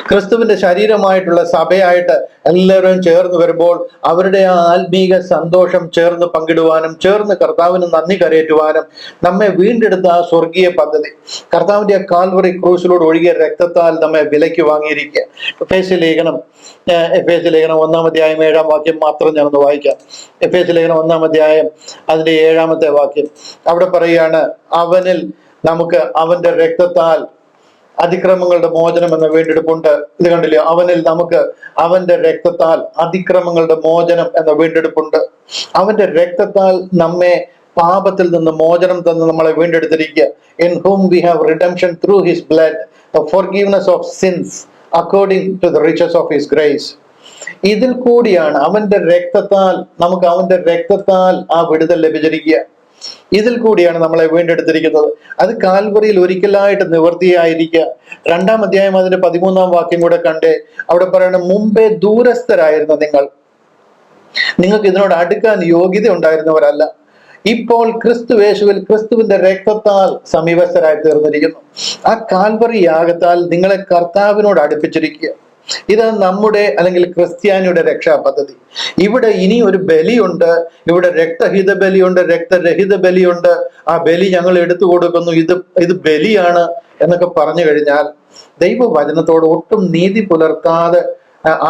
ക്രിസ്തുവിന്റെ ശരീരമായിട്ടുള്ള സഭയായിട്ട് എല്ലാവരും ചേർന്ന് വരുമ്പോൾ അവരുടെ ആ ആത്മീക സന്തോഷം ചേർന്ന് പങ്കിടുവാനും ചേർന്ന് കർത്താവിന് നന്ദി കരയേറ്റുവാനും നമ്മെ വീണ്ടെടുത്ത ആ സ്വർഗീയ പദ്ധതി, കർത്താവിന്റെ ആ കാൽവറി ക്രൂസിലൂടെ ഒഴുകിയ രക്തത്താൽ നമ്മെ വിലയ്ക്ക് വാങ്ങിയിരിക്കുക. എഫേസ്യ ലേഖനം 1-ാം അധ്യായം 7-ാം വാക്യം മാത്രം ഞാനൊന്ന് വായിക്കാം. എഫേസ്യ ലേഖനം 1-ാം അധ്യായം അതിന്റെ 7-ാമത്തെ വാക്യം. അവിടെ പറയുകയാണ്, അവനിൽ നമുക്ക് അവന്റെ രക്തത്താൽ അതിക്രമങ്ങളുടെ മോചനം എന്ന വീണ്ടെടുപ്പുണ്ട്. ഇത് കണ്ടില്ലേ, അവനിൽ നമുക്ക് അവന്റെ രക്തത്താൽ അതിക്രമങ്ങളുടെ മോചനം എന്ന വീണ്ടെടുപ്പുണ്ട്. അവന്റെ രക്തത്താൽ നമ്മെ പാപത്തിൽ നിന്ന് മോചനം തന്ന് നമ്മളെ വീണ്ടെടുത്തിരിക്കുക. In whom we have redemption through his blood, the forgiveness of sins according to the riches of his grace. ഇതിൽ കൂടിയാണ് അവന്റെ രക്തത്താൽ നമുക്ക് അവന്റെ രക്തത്താൽ ആ വിടുതൽ ലഭിച്ചിരിക്കുക. ഇതിൽ കൂടിയാണ് നമ്മളെ വീണ്ടെടുത്തിരിക്കുന്നത്. അത് കാൽവറിയിൽ ഒരിക്കലായിട്ട് നിവൃത്തിയായിരിക്കുക. 2-ാം അധ്യായം അതിന്റെ 13-ാം വാക്യം കൂടെ കണ്ടേ. അവിടെ പറയണം, മുമ്പേ ദൂരസ്ഥരായിരുന്ന നിങ്ങൾക്ക് ഇതിനോട് അടുക്കാൻ യോഗ്യത ഉണ്ടായിരുന്നവരല്ല, ഇപ്പോൾ ക്രിസ്തുവേശുവിൽ ക്രിസ്തുവിന്റെ രക്തത്താൽ സമീപസ്ഥരായി തീർന്നിരിക്കുന്നു. ആ കാൽവറി യാഗത്താൽ നിങ്ങളെ കർത്താവിനോട് അടുപ്പിച്ചിരിക്കുക. ഇത് നമ്മുടെ അല്ലെങ്കിൽ ക്രിസ്ത്യാനിയുടെ രക്ഷാ പദ്ധതി. ഇവിടെ ഇനി ഒരു ബലിയുണ്ട്. ഇവിടെ രക്തഹിത ബലിയുണ്ട്, രക്തരഹിത ബലിയുണ്ട്. ആ ബലി ഞങ്ങൾ എടുത്തു കൊടുക്കുന്നു, ഇത് ബലിയാണ് എന്നൊക്കെ പറഞ്ഞു കഴിഞ്ഞാൽ ദൈവവചനത്തോട് ഒട്ടും നീതി പുലർത്താതെ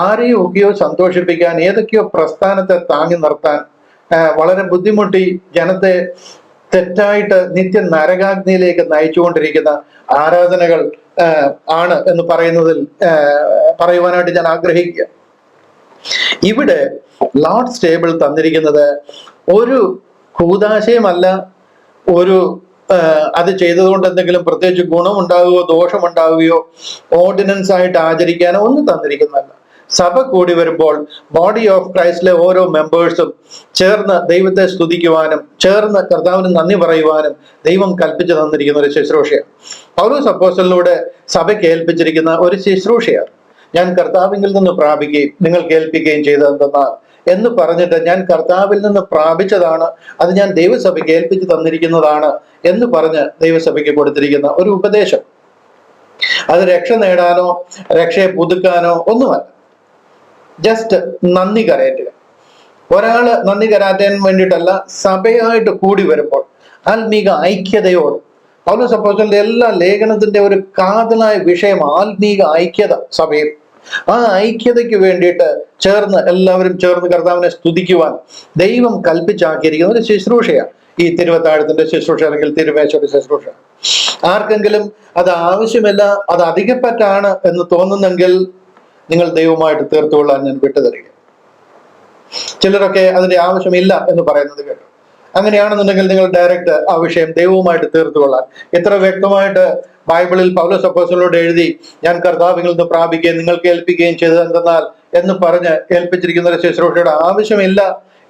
ആരെയൊക്കെയോ സന്തോഷിപ്പിക്കാൻ, ഏതൊക്കെയോ പ്രസ്ഥാനത്തെ താങ്ങി നിർത്താൻ വളരെ ബുദ്ധിമുട്ടി ജനത്തെ തെറ്റായിട്ട് നിത്യ നരകാഗ്നിയിലേക്ക് നയിച്ചുകൊണ്ടിരിക്കുന്ന ആരാധനകൾ ആണ് എന്ന് പറയുവാനായിട്ട് ഞാൻ ആഗ്രഹിക്കുക. ഇവിടെ ലോർഡ്സ് ടേബിൾ തന്നിരിക്കുന്നത് ഒരു കൂദാശയുമല്ല, ഒരു അത് ചെയ്തതുകൊണ്ട് എന്തെങ്കിലും പ്രത്യേകിച്ച് ഗുണമുണ്ടാകുകയോ ദോഷമുണ്ടാകുകയോ ഓർഡിനൻസ് ആയിട്ട് ആചരിക്കാനോ ഒന്നും തന്നിരിക്കുന്നതല്ല. സഭ കൂടി വരുമ്പോൾ ബോഡി ഓഫ് ക്രൈസ്റ്റിലെ ഓരോ മെമ്പേഴ്സും ചേർന്ന് ദൈവത്തെ സ്തുതിക്കുവാനും ചേർന്ന് കർത്താവിന് നന്ദി പറയുവാനും ദൈവം കൽപ്പിച്ചു തന്നിരിക്കുന്ന ഒരു ശുശ്രൂഷയാണ്. പൗലോസ് അപ്പോസ്തലനിലൂടെ സഭയ്ക്ക് ഏൽപ്പിച്ചിരിക്കുന്ന ഒരു ശുശ്രൂഷയാണ്. ഞാൻ കർത്താവിൽ നിന്ന് പ്രാപിക്കുകയും നിങ്ങൾ കേൾപ്പിക്കുകയും ചെയ്തതെന്നാൽ എന്ന് പറഞ്ഞിട്ട്, ഞാൻ കർത്താവിൽ നിന്ന് പ്രാപിച്ചതാണ്, അത് ഞാൻ ദൈവസഭയ്ക്ക് ഏൽപ്പിച്ചു തന്നിരിക്കുന്നതാണ് എന്ന് പറഞ്ഞ് ദൈവസഭയ്ക്ക് കൊടുത്തിരിക്കുന്ന ഒരു ഉപദേശം. അത് രക്ഷ നേടാനോ രക്ഷയെ പുതുക്കാനോ ഒന്നുമല്ല, ജസ്റ്റ് നന്ദി കരയറ്റുക. ഒരാള് നന്ദി കരാറ്റാൻ വേണ്ടിയിട്ടല്ല, സഭയായിട്ട് കൂടി വരുമ്പോൾ ആത്മീക ഐക്യതയോട്. പൗലോസ് അപ്പോസ്തലന്റെ എല്ലാ ലേഖനത്തിന്റെ ഒരു കാതലായ വിഷയം ആത്മീക ഐക്യത സഭയിൽ. ആ ഐക്യതയ്ക്ക് വേണ്ടിയിട്ട് എല്ലാവരും ചേർന്ന് കർത്താവിനെ സ്തുതിക്കുവാൻ ദൈവം കൽപ്പിച്ചാക്കിയിരിക്കുന്ന ഒരു ശുശ്രൂഷയാണ്. ഈ തിരുവത്താഴത്തിന്റെ ശുശ്രൂഷ അല്ലെങ്കിൽ തിരുമേശയുടെ ശുശ്രൂഷ. ആർക്കെങ്കിലും അത് ആവശ്യമില്ല, അത് അധികപ്പറ്റാണ് എന്ന് തോന്നുന്നെങ്കിൽ നിങ്ങൾ ദൈവമായിട്ട് തീർത്തുകൊള്ളാൻ ഞാൻ വിട്ടുതരിക. ചിലരൊക്കെ അതിന്റെ ആവശ്യമില്ല എന്ന് പറയുന്നത് കേട്ടു. അങ്ങനെയാണെന്നുണ്ടെങ്കിൽ നിങ്ങൾ ഡയറക്റ്റ് ആ വിഷയം ദൈവവുമായിട്ട് തീർത്തുകൊള്ളാൻ. എത്ര വ്യക്തമായിട്ട് ബൈബിളിൽ പൗലോസ് അപ്പോസ്തലനോട് എഴുതി, ഞാൻ കർത്താവിൽ നിന്ന് പ്രാപിക്കുകയും നിങ്ങൾക്ക് ഏൽപ്പിക്കുകയും ചെയ്തത് എന്തെന്നാൽ എന്ന് പറഞ്ഞ് ഏൽപ്പിച്ചിരിക്കുന്ന ഒരു ശുശ്രൂഷയുടെ ആവശ്യമില്ല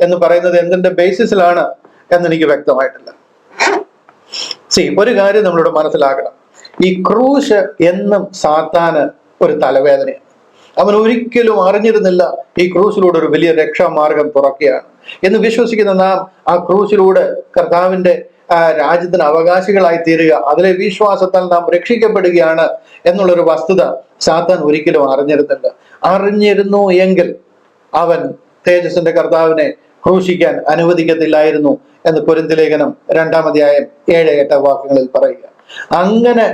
എന്ന് പറയുന്നത് എന്തിന്റെ ബേസിസിലാണ് എന്നെനിക്ക് വ്യക്തമായിട്ടില്ല. ഒരു കാര്യം നമ്മളിവിടെ മനസ്സിലാക്കണം. ഈ ക്രൂശ് എന്നും സാത്താന് ഒരു തലവേദനയാണ്. അവൻ ഒരിക്കലും അറിഞ്ഞിരുന്നില്ല ഈ ക്രൂശിലൂടെ ഒരു വലിയ രക്ഷാമാർഗം തുറക്കുകയാണ് എന്ന് വിശ്വസിക്കുന്ന നാം ആ ക്രൂശിലൂടെ കർത്താവിന്റെ രാജ്യത്തിന് അവകാശികളായി തീരുക, അതിലെ വിശ്വാസത്താൽ നാം രക്ഷിക്കപ്പെടുകയാണ് എന്നുള്ളൊരു വസ്തുത സാത്താൻ ഒരിക്കലും അറിഞ്ഞിരുന്നില്ല. അറിഞ്ഞിരുന്നു എങ്കിൽ അവൻ തേജസ്സിന്റെ കർത്താവിനെ ക്രൂശിക്കാൻ അനുവദിക്കത്തില്ലായിരുന്നു എന്ന് കൊരിന്ത്യർ ലേഖനം 2-ാം അധ്യായം 7-8 വാക്യങ്ങളിൽ പറയുക. അങ്ങനെ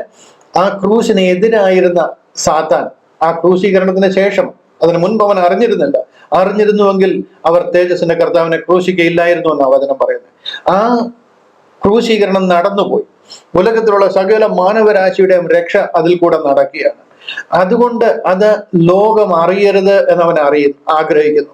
ആ ക്രൂശിന് എതിരായിരുന്ന സാത്താൻ ആ ക്രൂശീകരണത്തിന് ശേഷം, അതിനു മുൻപ് അവൻ അറിഞ്ഞിരുന്നില്ല. അറിഞ്ഞിരുന്നുവെങ്കിൽ അവർ തേജസ്സിന്റെ കർത്താവിനെ ക്രൂശിക്കയില്ലായിരുന്നു എന്നാണ് വചനം പറയുന്നത്. ആ ക്രൂശീകരണം നടന്നുപോയി. ഉലകത്തിലുള്ള സകല മാനവരാശിയുടെയും രക്ഷ അതിൽ കൂടെ നടക്കുകയാണ്. അതുകൊണ്ട് അത് ലോകം അറിയരുത് എന്നവൻ ആഗ്രഹിക്കുന്നു.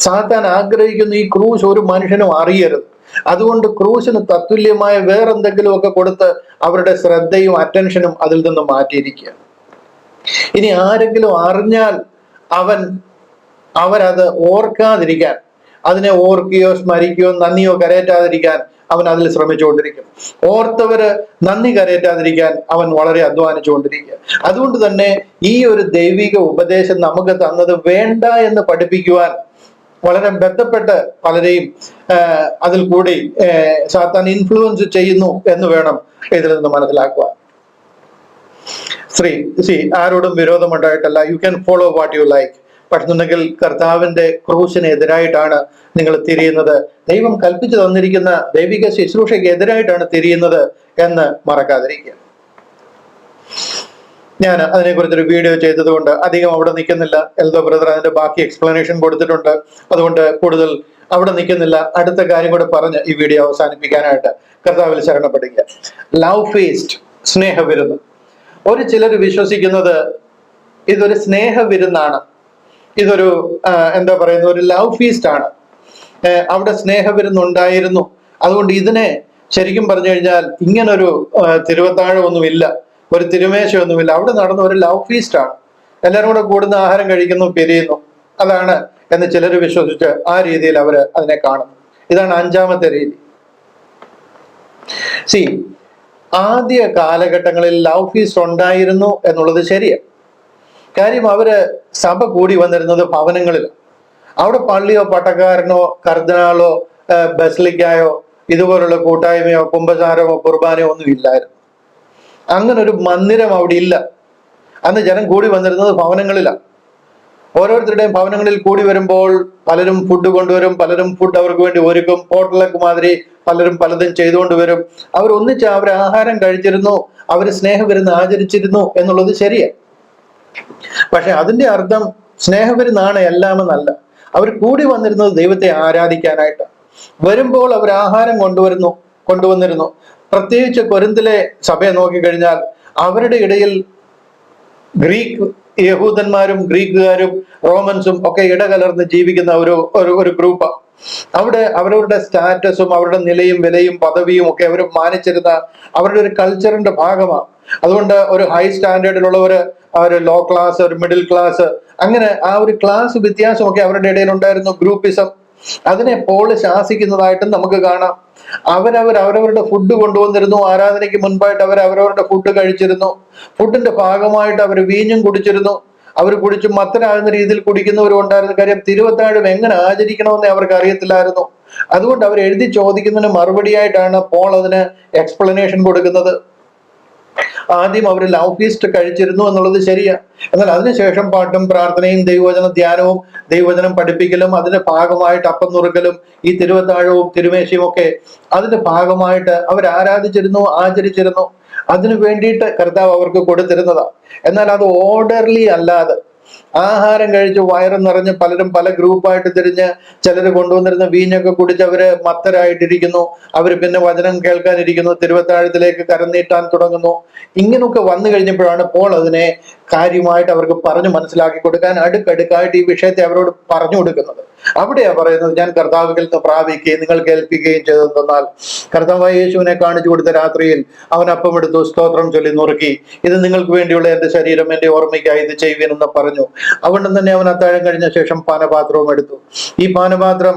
സാത്താൻ ആഗ്രഹിക്കുന്നു ഈ ക്രൂശ് ഒരു മനുഷ്യനും അറിയരുത്. അതുകൊണ്ട് ക്രൂശിന് തത്തുല്യമായ വേറെന്തെങ്കിലുമൊക്കെ കൊടുത്ത് അവരുടെ ശ്രദ്ധയും അറ്റൻഷനും അതിൽ നിന്ന് മാറ്റിയിരിക്കുകയാണ്. ഇനി ആരെങ്കിലും അറിഞ്ഞാൽ അവരത് ഓർക്കാതിരിക്കാൻ, അതിനെ ഓർക്കുകയോ സ്മരിക്കുകയോ നന്ദിയോ കരയറ്റാതിരിക്കാൻ അവൻ അതിൽ ശ്രമിച്ചുകൊണ്ടിരിക്കും. ഓർത്തവര് നന്ദി കരയറ്റാതിരിക്കാൻ അവൻ വളരെ അധ്വാനിച്ചുകൊണ്ടിരിക്കുക. അതുകൊണ്ട് തന്നെ ഈ ഒരു ദൈവിക ഉപദേശം നമുക്ക് തന്നത് വേണ്ട എന്ന് പഠിപ്പിക്കുവാൻ വളരെ ബന്ധപ്പെട്ട് പലരെയും അതിൽ കൂടി സാത്താൻ ഇൻഫ്ലുവൻസ് ചെയ്യുന്നു എന്ന് വേണം ഇതിൽ നിന്ന് മനസ്സിലാക്കുവാൻ. ആരോടും വിരോധമുണ്ടായിട്ടല്ല. You can follow what you like. പക്ഷെന്നുണ്ടെങ്കിൽ കർത്താവിന്റെ ക്രൂശിന് എതിരായിട്ടാണ് നിങ്ങൾ തിരിയുന്നത്, ദൈവം കൽപ്പിച്ചു തന്നിരിക്കുന്ന ദൈവിക ശുശ്രൂഷയ്ക്ക് എതിരായിട്ടാണ് തിരിയുന്നത് എന്ന് മറക്കാതിരിക്കുക. ഞാൻ അതിനെക്കുറിച്ചൊരു വീഡിയോ ചെയ്തതുകൊണ്ട് അധികം അവിടെ നിൽക്കുന്നില്ല. എൽദോ ബ്രദർ അതിന്റെ ബാക്കി എക്സ്പ്ലനേഷൻ കൊടുത്തിട്ടുണ്ട്. അതുകൊണ്ട് കൂടുതൽ അവിടെ നിൽക്കുന്നില്ല. അടുത്ത കാര്യം കൂടെ പറഞ്ഞ് ഈ വീഡിയോ അവസാനിപ്പിക്കാനായിട്ട് കർത്താവിൽ ശരണപ്പെടുക. Love feast, സ്നേഹവിരുന്ന്. ചിലർ വിശ്വസിക്കുന്നത് ഇതൊരു സ്നേഹവിരുന്നാണ്, ഇതൊരു എന്താ പറയുന്നത്, ഒരു ലവ് ഫീസ്റ്റ് ആണ്. അവിടെ സ്നേഹവിരുന്നുണ്ടായിരുന്നു. അതുകൊണ്ട് ഇതിനെ ശരിക്കും പറഞ്ഞു കഴിഞ്ഞാൽ ഇങ്ങനൊരു തിരുവത്താഴമൊന്നുമില്ല, ഒരു തിരുമേശയൊന്നുമില്ല. അവിടെ നടന്ന ഒരു ലവ് ഫീസ്റ്റ് ആണ്. എല്ലാവരും കൂടെ കൂടുന്ന ആഹാരം കഴിക്കുന്നു, പിരിയുന്നു, അതാണ് എന്ന് ചിലർ വിശ്വസിച്ച് ആ രീതിയിൽ അവര് അതിനെ കാണുന്നു. ഇതാണ് 5-ാമത്തെ രീതി. ആദ്യ കാലഘട്ടങ്ങളിൽ ലവ് ഫീസ്റ്റ് ഉണ്ടായിരുന്നു എന്നുള്ളത് ശരിയാണ്. കാര്യം അവര് സഭ കൂടി വന്നിരുന്നത് ഭവനങ്ങളിലാണ്. അവിടെ പള്ളിയോ പട്ടക്കാരനോ കർദിനാളോ ബസ്ലിക്കായോ ഇതുപോലുള്ള കൂട്ടായ്മയോ കുമ്പസാരമോ കുർബാനയോ ഒന്നും ഇല്ലായിരുന്നു. അങ്ങനെ ഒരു മന്ദിരം അവിടെ ഇല്ല. അന്ന് ജനം കൂടി വന്നിരുന്നത് ഭവനങ്ങളിലാണ്. ഓരോരുത്തരുടെയും ഭവനങ്ങളിൽ കൂടി വരുമ്പോൾ പലരും ഫുഡ് കൊണ്ടുവരും, പലരും ഫുഡ് അവർക്ക് വേണ്ടി ഒരുക്കും, ഹോട്ടലൊക്കെ മാതിരി പലരും പലതും ചെയ്തുകൊണ്ട് വരും. അവർ ഒന്നിച്ച് അവർ ആഹാരം കഴിച്ചിരുന്നു, അവർ സ്നേഹവിരുന്ന് ആചരിച്ചിരുന്നു എന്നുള്ളത് ശരിയാണ്. പക്ഷെ അതിന്റെ അർത്ഥം സ്നേഹവിരുന്നാണ് എല്ലാമെന്നല്ല. അവർ കൂടി വന്നിരുന്നത് ദൈവത്തെ ആരാധിക്കാനായിട്ട്. വരുമ്പോൾ അവർ ആഹാരം കൊണ്ടുവന്നിരുന്നു. പ്രത്യേകിച്ച് കൊരിന്തിലെ സഭയെ നോക്കിക്കഴിഞ്ഞാൽ അവരുടെ ഇടയിൽ ഗ്രീക്ക് യഹൂദന്മാരും ഗ്രീക്കുകാരും റോമൻസും ഒക്കെ ഇടകലർന്ന് ജീവിക്കുന്ന ഒരു ഗ്രൂപ്പ്. അവിടെ അവരവരുടെ സ്റ്റാറ്റസും അവരുടെ നിലയും വിലയും പദവിയും ഒക്കെ അവർ മാനിച്ചിരുന്ന അവരുടെ ഒരു കൾച്ചറിന്റെ ഭാഗമാണ്. അതുകൊണ്ട് ഒരു ഹൈ സ്റ്റാൻഡേർഡിലുള്ളവര്, ഒരു ലോ ക്ലാസ്, ഒരു മിഡിൽ ക്ലാസ്, അങ്ങനെ ആ ഒരു ക്ലാസ് വ്യത്യാസമൊക്കെ അവരുടെ ഇടയിൽ ഉണ്ടായിരുന്നു. ഗ്രൂപ്പിസം, അതിനെ പോൾ ശാസിക്കുന്നതായിട്ടും നമുക്ക് കാണാം. അവരവരുടെ ഫുഡ് കൊണ്ടുവന്നിരുന്നു. ആരാധനയ്ക്ക് മുൻപായിട്ട് അവരവരുടെ ഫുഡ് കഴിച്ചിരുന്നു. ഫുഡിന്റെ ഭാഗമായിട്ട് അവർ വീഞ്ഞും കുടിച്ചിരുന്നു. അവർ കുടിച്ച് മത്തനാകുന്ന രീതിയിൽ കുടിക്കുന്നവരും ഉണ്ടായിരുന്നു. കാര്യം തിരുവത്താഴം എങ്ങനെ ആചരിക്കണമെന്ന് അവർക്ക് അറിയത്തില്ലായിരുന്നു. അതുകൊണ്ട് അവർ എഴുതി ചോദിക്കുന്നതിന് മറുപടിയായിട്ടാണ് പോൾ അതിന് എക്സ്പ്ലനേഷൻ കൊടുക്കുന്നത്. ആദ്യം അവർ ലവ് ഫീസ്റ്റ് കഴിച്ചിരുന്നു എന്നുള്ളത് ശരിയാ. എന്നാൽ അതിനുശേഷം പാട്ടും പ്രാർത്ഥനയും ദൈവവചന ധ്യാനവും ദൈവവചനം പഠിപ്പിക്കലും അതിന്റെ ഭാഗമായിട്ട് അപ്പം നുറുക്കലും ഈ തിരുവത്താഴവും തിരുമേശയും ഒക്കെ അതിന്റെ ഭാഗമായിട്ട് അവർ ആരാധിച്ചിരുന്നു, ആചരിച്ചിരുന്നു. അതിനു വേണ്ടിയിട്ട് കർത്താവ് അവർക്ക് കൊടുത്തിരുന്നതാ. എന്നാൽ അത് ഓർഡർലി അല്ലാതെ ആഹാരം കഴിച്ച് വയറ് നിറഞ്ഞ് പലരും പല ഗ്രൂപ്പായിട്ട് തിരിഞ്ഞ് ചിലർ കൊണ്ടുവന്നിരുന്ന വീഞ്ഞൊക്കെ കുടിച്ച് അവര് മത്തരായിട്ടിരിക്കുന്നു. അവര് പിന്നെ വചനം കേൾക്കാനിരിക്കുന്നു, തിരുവത്താഴത്തിലേക്ക് കരനീട്ടാൻ തുടങ്ങുന്നു. ഇങ്ങനെയൊക്കെ വന്നു കഴിഞ്ഞപ്പോഴാണ് പോൾ അതിനെ കാര്യമായിട്ട് അവർക്ക് പറഞ്ഞു മനസ്സിലാക്കി കൊടുക്കാൻ അടുക്കടുക്കായിട്ട് ഈ വിഷയത്തെ അവരോട് പറഞ്ഞു കൊടുക്കുന്നത്. അവിടെയാ പറയുന്നത്, ഞാൻ കർത്താവിൽ നിന്ന് പ്രാപിക്കുകയും നിങ്ങൾ കേൾപ്പിക്കുകയും ചെയ്തെന്നാൽ, കർത്താവായ യേശുവിനെ കാണിച്ചു കൊടുത്ത രാത്രിയിൽ അവൻ അപ്പമെടുത്തു, സ്തോത്രം ചൊല്ലി നുറുക്കി, ഇത് നിങ്ങൾക്ക് വേണ്ടിയുള്ള എന്റെ ശരീരം, എന്റെ ഓർമ്മയ്ക്കായി ഇത് ചെയ്യുവീനെന്ന് പറഞ്ഞു. അതുകൊണ്ട് തന്നെ അവൻ അത്താഴം കഴിഞ്ഞ ശേഷം പാനപാത്രവും എടുത്തു. ഈ പാനപാത്രം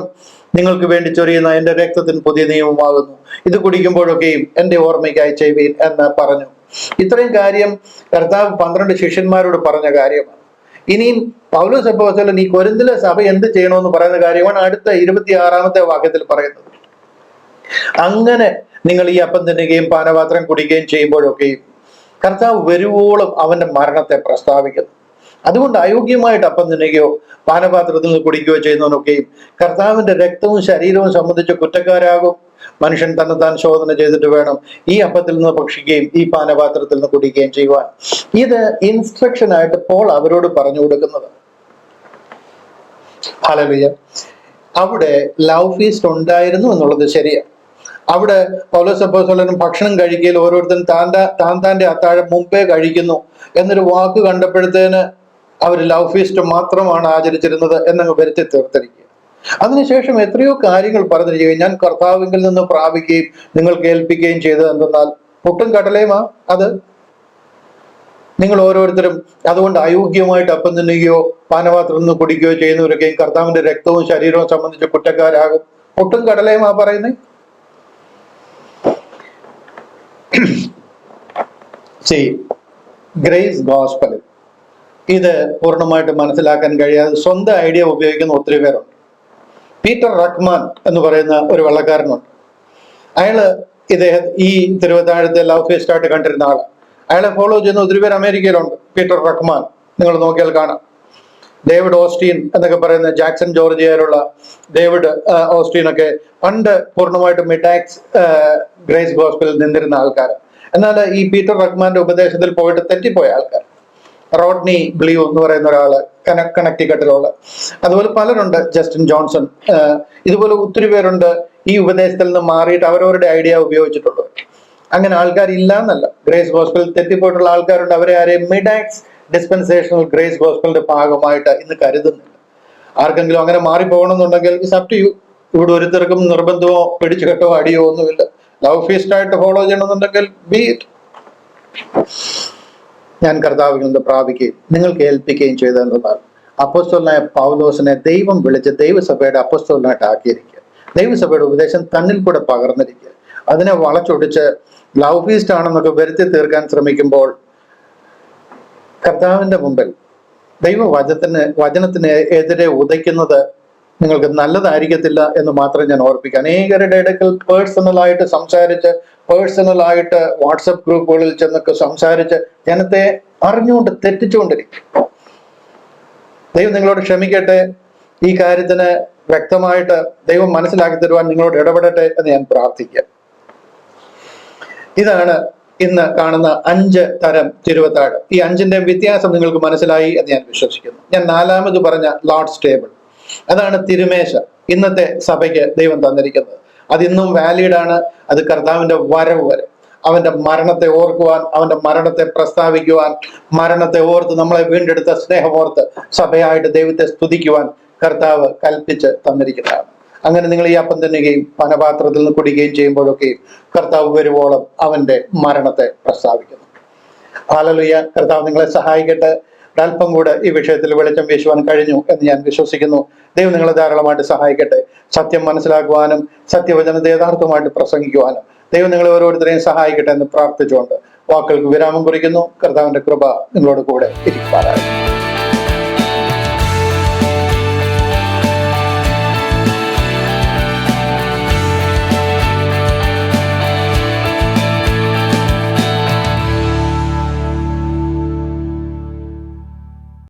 നിങ്ങൾക്ക് വേണ്ടി ചൊരിയുന്ന എന്റെ രക്തത്തിന് പുതിയ നിയമമാകുന്നു, ഇത് കുടിക്കുമ്പോഴൊക്കെയും എന്റെ ഓർമ്മയ്ക്കായി ചെയ്യുവീൻ എന്ന് പറഞ്ഞു. ഇത്രയും കാര്യം കർത്താവ് 12 ശിഷ്യന്മാരോട് പറഞ്ഞ കാര്യമാണ്. ഇനിയും പൗലോസ് അപ്പോസ്തലൻ ഈ കൊരിന്തിലെ സഭ എന്ത് ചെയ്യണമെന്ന് പറയുന്ന കാര്യമാണ് അടുത്ത 26-ാമത്തെ വാക്യത്തിൽ പറയുന്നത്. അങ്ങനെ നിങ്ങൾ ഈ അപ്പം തിന്നുകയും പാനപാത്രം കുടിക്കുകയും ചെയ്യുമ്പോഴൊക്കെയും കർത്താവ് വരുവോളം അവന്റെ മരണത്തെ പ്രസ്താവിക്കുന്നു. അതുകൊണ്ട് അയോഗ്യമായിട്ട് അപ്പം തിന്നുകയോ പാനപാത്രത്തിൽ നിന്ന് കുടിക്കുകയോ ചെയ്യുന്നവനൊക്കെയും കർത്താവിന്റെ രക്തവും ശരീരവും സംബന്ധിച്ച് കുറ്റക്കാരാകും. മനുഷ്യൻ തന്നെത്താൻ ശോധന ചെയ്തിട്ട് വേണം ഈ അപ്പത്തിൽ നിന്ന് ഭക്ഷിക്കുകയും ഈ പാനപാത്രത്തിൽ നിന്ന് കുടിക്കുകയും ചെയ്യുവാൻ. ഇത് ഇൻസ്ട്രക്ഷൻ ആയിട്ട് പോൾ അവരോട് പറഞ്ഞു കൊടുക്കുന്നത്. ഹല്ലേലൂയ. അവിടെ ലവ് ഫീസ്റ്റ് ഉണ്ടായിരുന്നു എന്നുള്ളത് ശരിയാണ്. അവിടെ പൗലോസ് അപ്പോസ്തലനും ഭക്ഷണം കഴിക്കൽ ഓരോരുത്തരും താൻ്റെ അത്താഴം മുമ്പേ കഴിക്കുന്നു എന്നൊരു വാക്ക് കണ്ടപ്പോഴത്തേന് അവർ ലവ് ഫീസ്റ്റ് മാത്രമാണ് ആചരിച്ചിരുന്നത് എന്നങ്ങ് വരുത്തി തീർത്തിരിക്കുക. അതിനുശേഷം എത്രയോ കാര്യങ്ങൾ പറഞ്ഞിരിക്കുകയും ഞാൻ കർത്താവിങ്കിൽ നിന്ന് പ്രാപിക്കുകയും നിങ്ങൾ കേൾപ്പിക്കുകയും ചെയ്തത് എന്തെന്നാൽ പുട്ടും കടലയുമാ അത്. നിങ്ങൾ ഓരോരുത്തരും അതുകൊണ്ട് അയോഗ്യമായിട്ട് അപ്പം തിന്നുകയോ പാനപാത്രം നിന്ന് കുടിക്കുകയോ ചെയ്യുന്നവരൊക്കെയും കർത്താവിന്റെ രക്തവും ശരീരവും സംബന്ധിച്ച് കുറ്റക്കാരാകും. പുട്ടും കടലയുമാ പറയുന്നത്. ഗ്രേസ് ഗോസ്പൽ ഇത് പൂർണ്ണമായിട്ട് മനസ്സിലാക്കാൻ കഴിയാതെ സ്വന്തം ഐഡിയ ഉപയോഗിക്കുന്ന ഒത്തിരി പേരുണ്ട്. പീറ്റർ റക്മാൻ എന്ന് പറയുന്ന ഒരു വെള്ളക്കാരനുണ്ട്. ഈ തിരുവത്താഴത്തെ ലവ് ഫീസ്റ്റ് ആയിട്ട് കണ്ടിരുന്ന ആള്. അയാളെ ഫോളോ ചെയ്യുന്ന ഒത്തിരി പേര് അമേരിക്കയിലുണ്ട്. പീറ്റർ റക്മാൻ നിങ്ങൾ നോക്കിയാൽ കാണാം. ഡേവിഡ് ഓസ്റ്റീൻ എന്നൊക്കെ പറയുന്ന ജാക്സൺ ജോർജിയയിലുള്ള ഡേവിഡ് ഓസ്റ്റീൻ ഒക്കെ പണ്ട് പൂർണ്ണമായിട്ട് മിഡാക്സ് ഗ്രേസ് ഗോസ്പലിൽ നിന്നിരുന്ന ആൾക്കാർ. എന്നാൽ ഈ പീറ്റർ റക്മാന്റെ ഉപദേശത്തിൽ പോയിട്ട് തെറ്റിപ്പോയ ആൾക്കാർ. റോഡ്നി ബ്ലിയു എന്ന് പറയുന്ന ഒരാള് കണക്റ്റിക്കട്ടിലുള്ള, അതുപോലെ പലരുണ്ട്. ജസ്റ്റിൻ ജോൺസൺ, ഇതുപോലെ ഒത്തിരി പേരുണ്ട് ഈ ഉപദേശത്തിൽ നിന്ന് മാറിയിട്ട് അവരവരുടെ ഐഡിയ ഉപയോഗിച്ചിട്ടുള്ളൂ. അങ്ങനെ ആൾക്കാരില്ല എന്നല്ല, ഗ്രേസ് ഗോസ്പലിൽ തെറ്റിപ്പോയിട്ടുള്ള ആൾക്കാരുണ്ട്. അവരെ ആരെയും മിഡാക്സ് ഡിസ്പെൻസേഷണൽ ഗ്രേസ് ഗോസ്പലിന്റെ ഭാഗമായിട്ട് ഇന്ന് കരുതുന്നില്ല. ആർക്കെങ്കിലും അങ്ങനെ മാറിപ്പോകണമെന്നുണ്ടെങ്കിൽ ഇറ്റ്സ് അപ് ടു യു. ഇവിടെ ഒരുത്തർക്കും നിർബന്ധമോ പിടിച്ചുകെട്ടോ അടിയോ ഒന്നുമില്ല. ലവ് ഫീസ്റ്റ് ആയിട്ട് ഫോളോ ചെയ്യണമെന്നുണ്ടെങ്കിൽ ബി ഇറ്റ്. ഞാൻ കർത്താവിൽ നിന്ന് പ്രാപിക്കുകയും നിങ്ങൾക്ക് ഏൽപ്പിക്കുകയും ചെയ്തെന്നാൽ അപ്പോസ്തലനായ പൗലോസിനെ ദൈവം വിളിച്ച് ദൈവസഭയുടെ അപ്പോസ്തലനായിട്ട് ആക്കിയിരിക്കുക. ദൈവസഭയുടെ ഉപദേശം തന്നിൽ കൂടെ പകർന്നിരിക്കുക. അതിനെ വളച്ചൊടിച്ച് ലവ് ഫീസ്റ്റ് ആണെന്നൊക്കെ വരുത്തി തീർക്കാൻ ശ്രമിക്കുമ്പോൾ കർത്താവിന്റെ മുമ്പിൽ വചനത്തിന് എതിരെ ഉദയ്ക്കുന്നത് നിങ്ങൾക്ക് നല്ലതായിരിക്കത്തില്ല എന്ന് മാത്രം ഞാൻ ഓർപ്പിക്കാം. അനേകരുടെ ഇടയ്ക്ക് പേഴ്സണലായിട്ട് സംസാരിച്ച്, പേഴ്സണലായിട്ട് വാട്സപ്പ് ഗ്രൂപ്പുകളിൽ ചെന്നൊക്കെ സംസാരിച്ച് ജനത്തെ അറിഞ്ഞുകൊണ്ട് തെറ്റിച്ചുകൊണ്ടിരിക്കും. ദൈവം നിങ്ങളോട് ക്ഷമിക്കട്ടെ. ഈ കാര്യത്തിന് വ്യക്തമായിട്ട് ദൈവം മനസ്സിലാക്കി തരുവാൻ നിങ്ങളോട് ഇടപെടട്ടെ എന്ന് ഞാൻ പ്രാർത്ഥിക്കാം. ഇതാണ് ഇന്ന് കാണുന്ന 5 തരം തിരുവത്താഴ്. ഈ 5ന്റെയും വ്യത്യാസം നിങ്ങൾക്ക് മനസ്സിലായി എന്ന് ഞാൻ വിശ്വസിക്കുന്നു. ഞാൻ 4ാമത് പറഞ്ഞ ലോർഡ്സ് ടേബിൾ, അതാണ് തിരുമേശ ഇന്നത്തെ സഭയ്ക്ക് ദൈവം തന്നിരിക്കുന്നത്. അതിന്നും വാലിഡ് ആണ്. അത് കർത്താവിന്റെ വരവ് വരെ, അവന്റെ മരണത്തെ ഓർക്കുവാൻ, അവന്റെ മരണത്തെ പ്രസ്താവിക്കുവാൻ, മരണത്തെ ഓർത്ത് നമ്മളെ വീണ്ടെടുത്ത സ്നേഹമോർത്ത് സഭയായിട്ട് ദൈവത്തെ സ്തുതിക്കുവാൻ കർത്താവ് കൽപ്പിച്ച് തന്നിരിക്കുന്നതാണ്. അങ്ങനെ നിങ്ങൾ ഈ അപ്പം തിന്നുകയും പാനപാത്രത്തിൽ നിന്ന് കുടിക്കുകയും ചെയ്യുമ്പോഴൊക്കെയും കർത്താവ് വരുവോളം അവന്റെ മരണത്തെ പ്രസ്താവിക്കുന്നു. ഹല്ലേലൂയ. കർത്താവ് നിങ്ങളെ സഹായിക്കട്ടെ. ഒരല്പം കൂടെ ഈ വിഷയത്തിൽ വെളിച്ചം വീശുവാൻ കഴിഞ്ഞു എന്ന് ഞാൻ വിശ്വസിക്കുന്നു. ദൈവം നിങ്ങളെ ധാരാളമായിട്ട് സഹായിക്കട്ടെ. സത്യം മനസ്സിലാക്കുവാനും സത്യവചനത്തെ യഥാർത്ഥമായിട്ട് പ്രസംഗിക്കുവാനും ദൈവം നിങ്ങളെ ഓരോരുത്തരെയും സഹായിക്കട്ടെ എന്ന് പ്രാർത്ഥിച്ചുകൊണ്ട് വാക്കുകൾക്ക് വിരാമം കുറിക്കുന്നു. കർത്താവിന്റെ കൃപ നിങ്ങളോട് കൂടെ ഇരിക്കുവാനായി.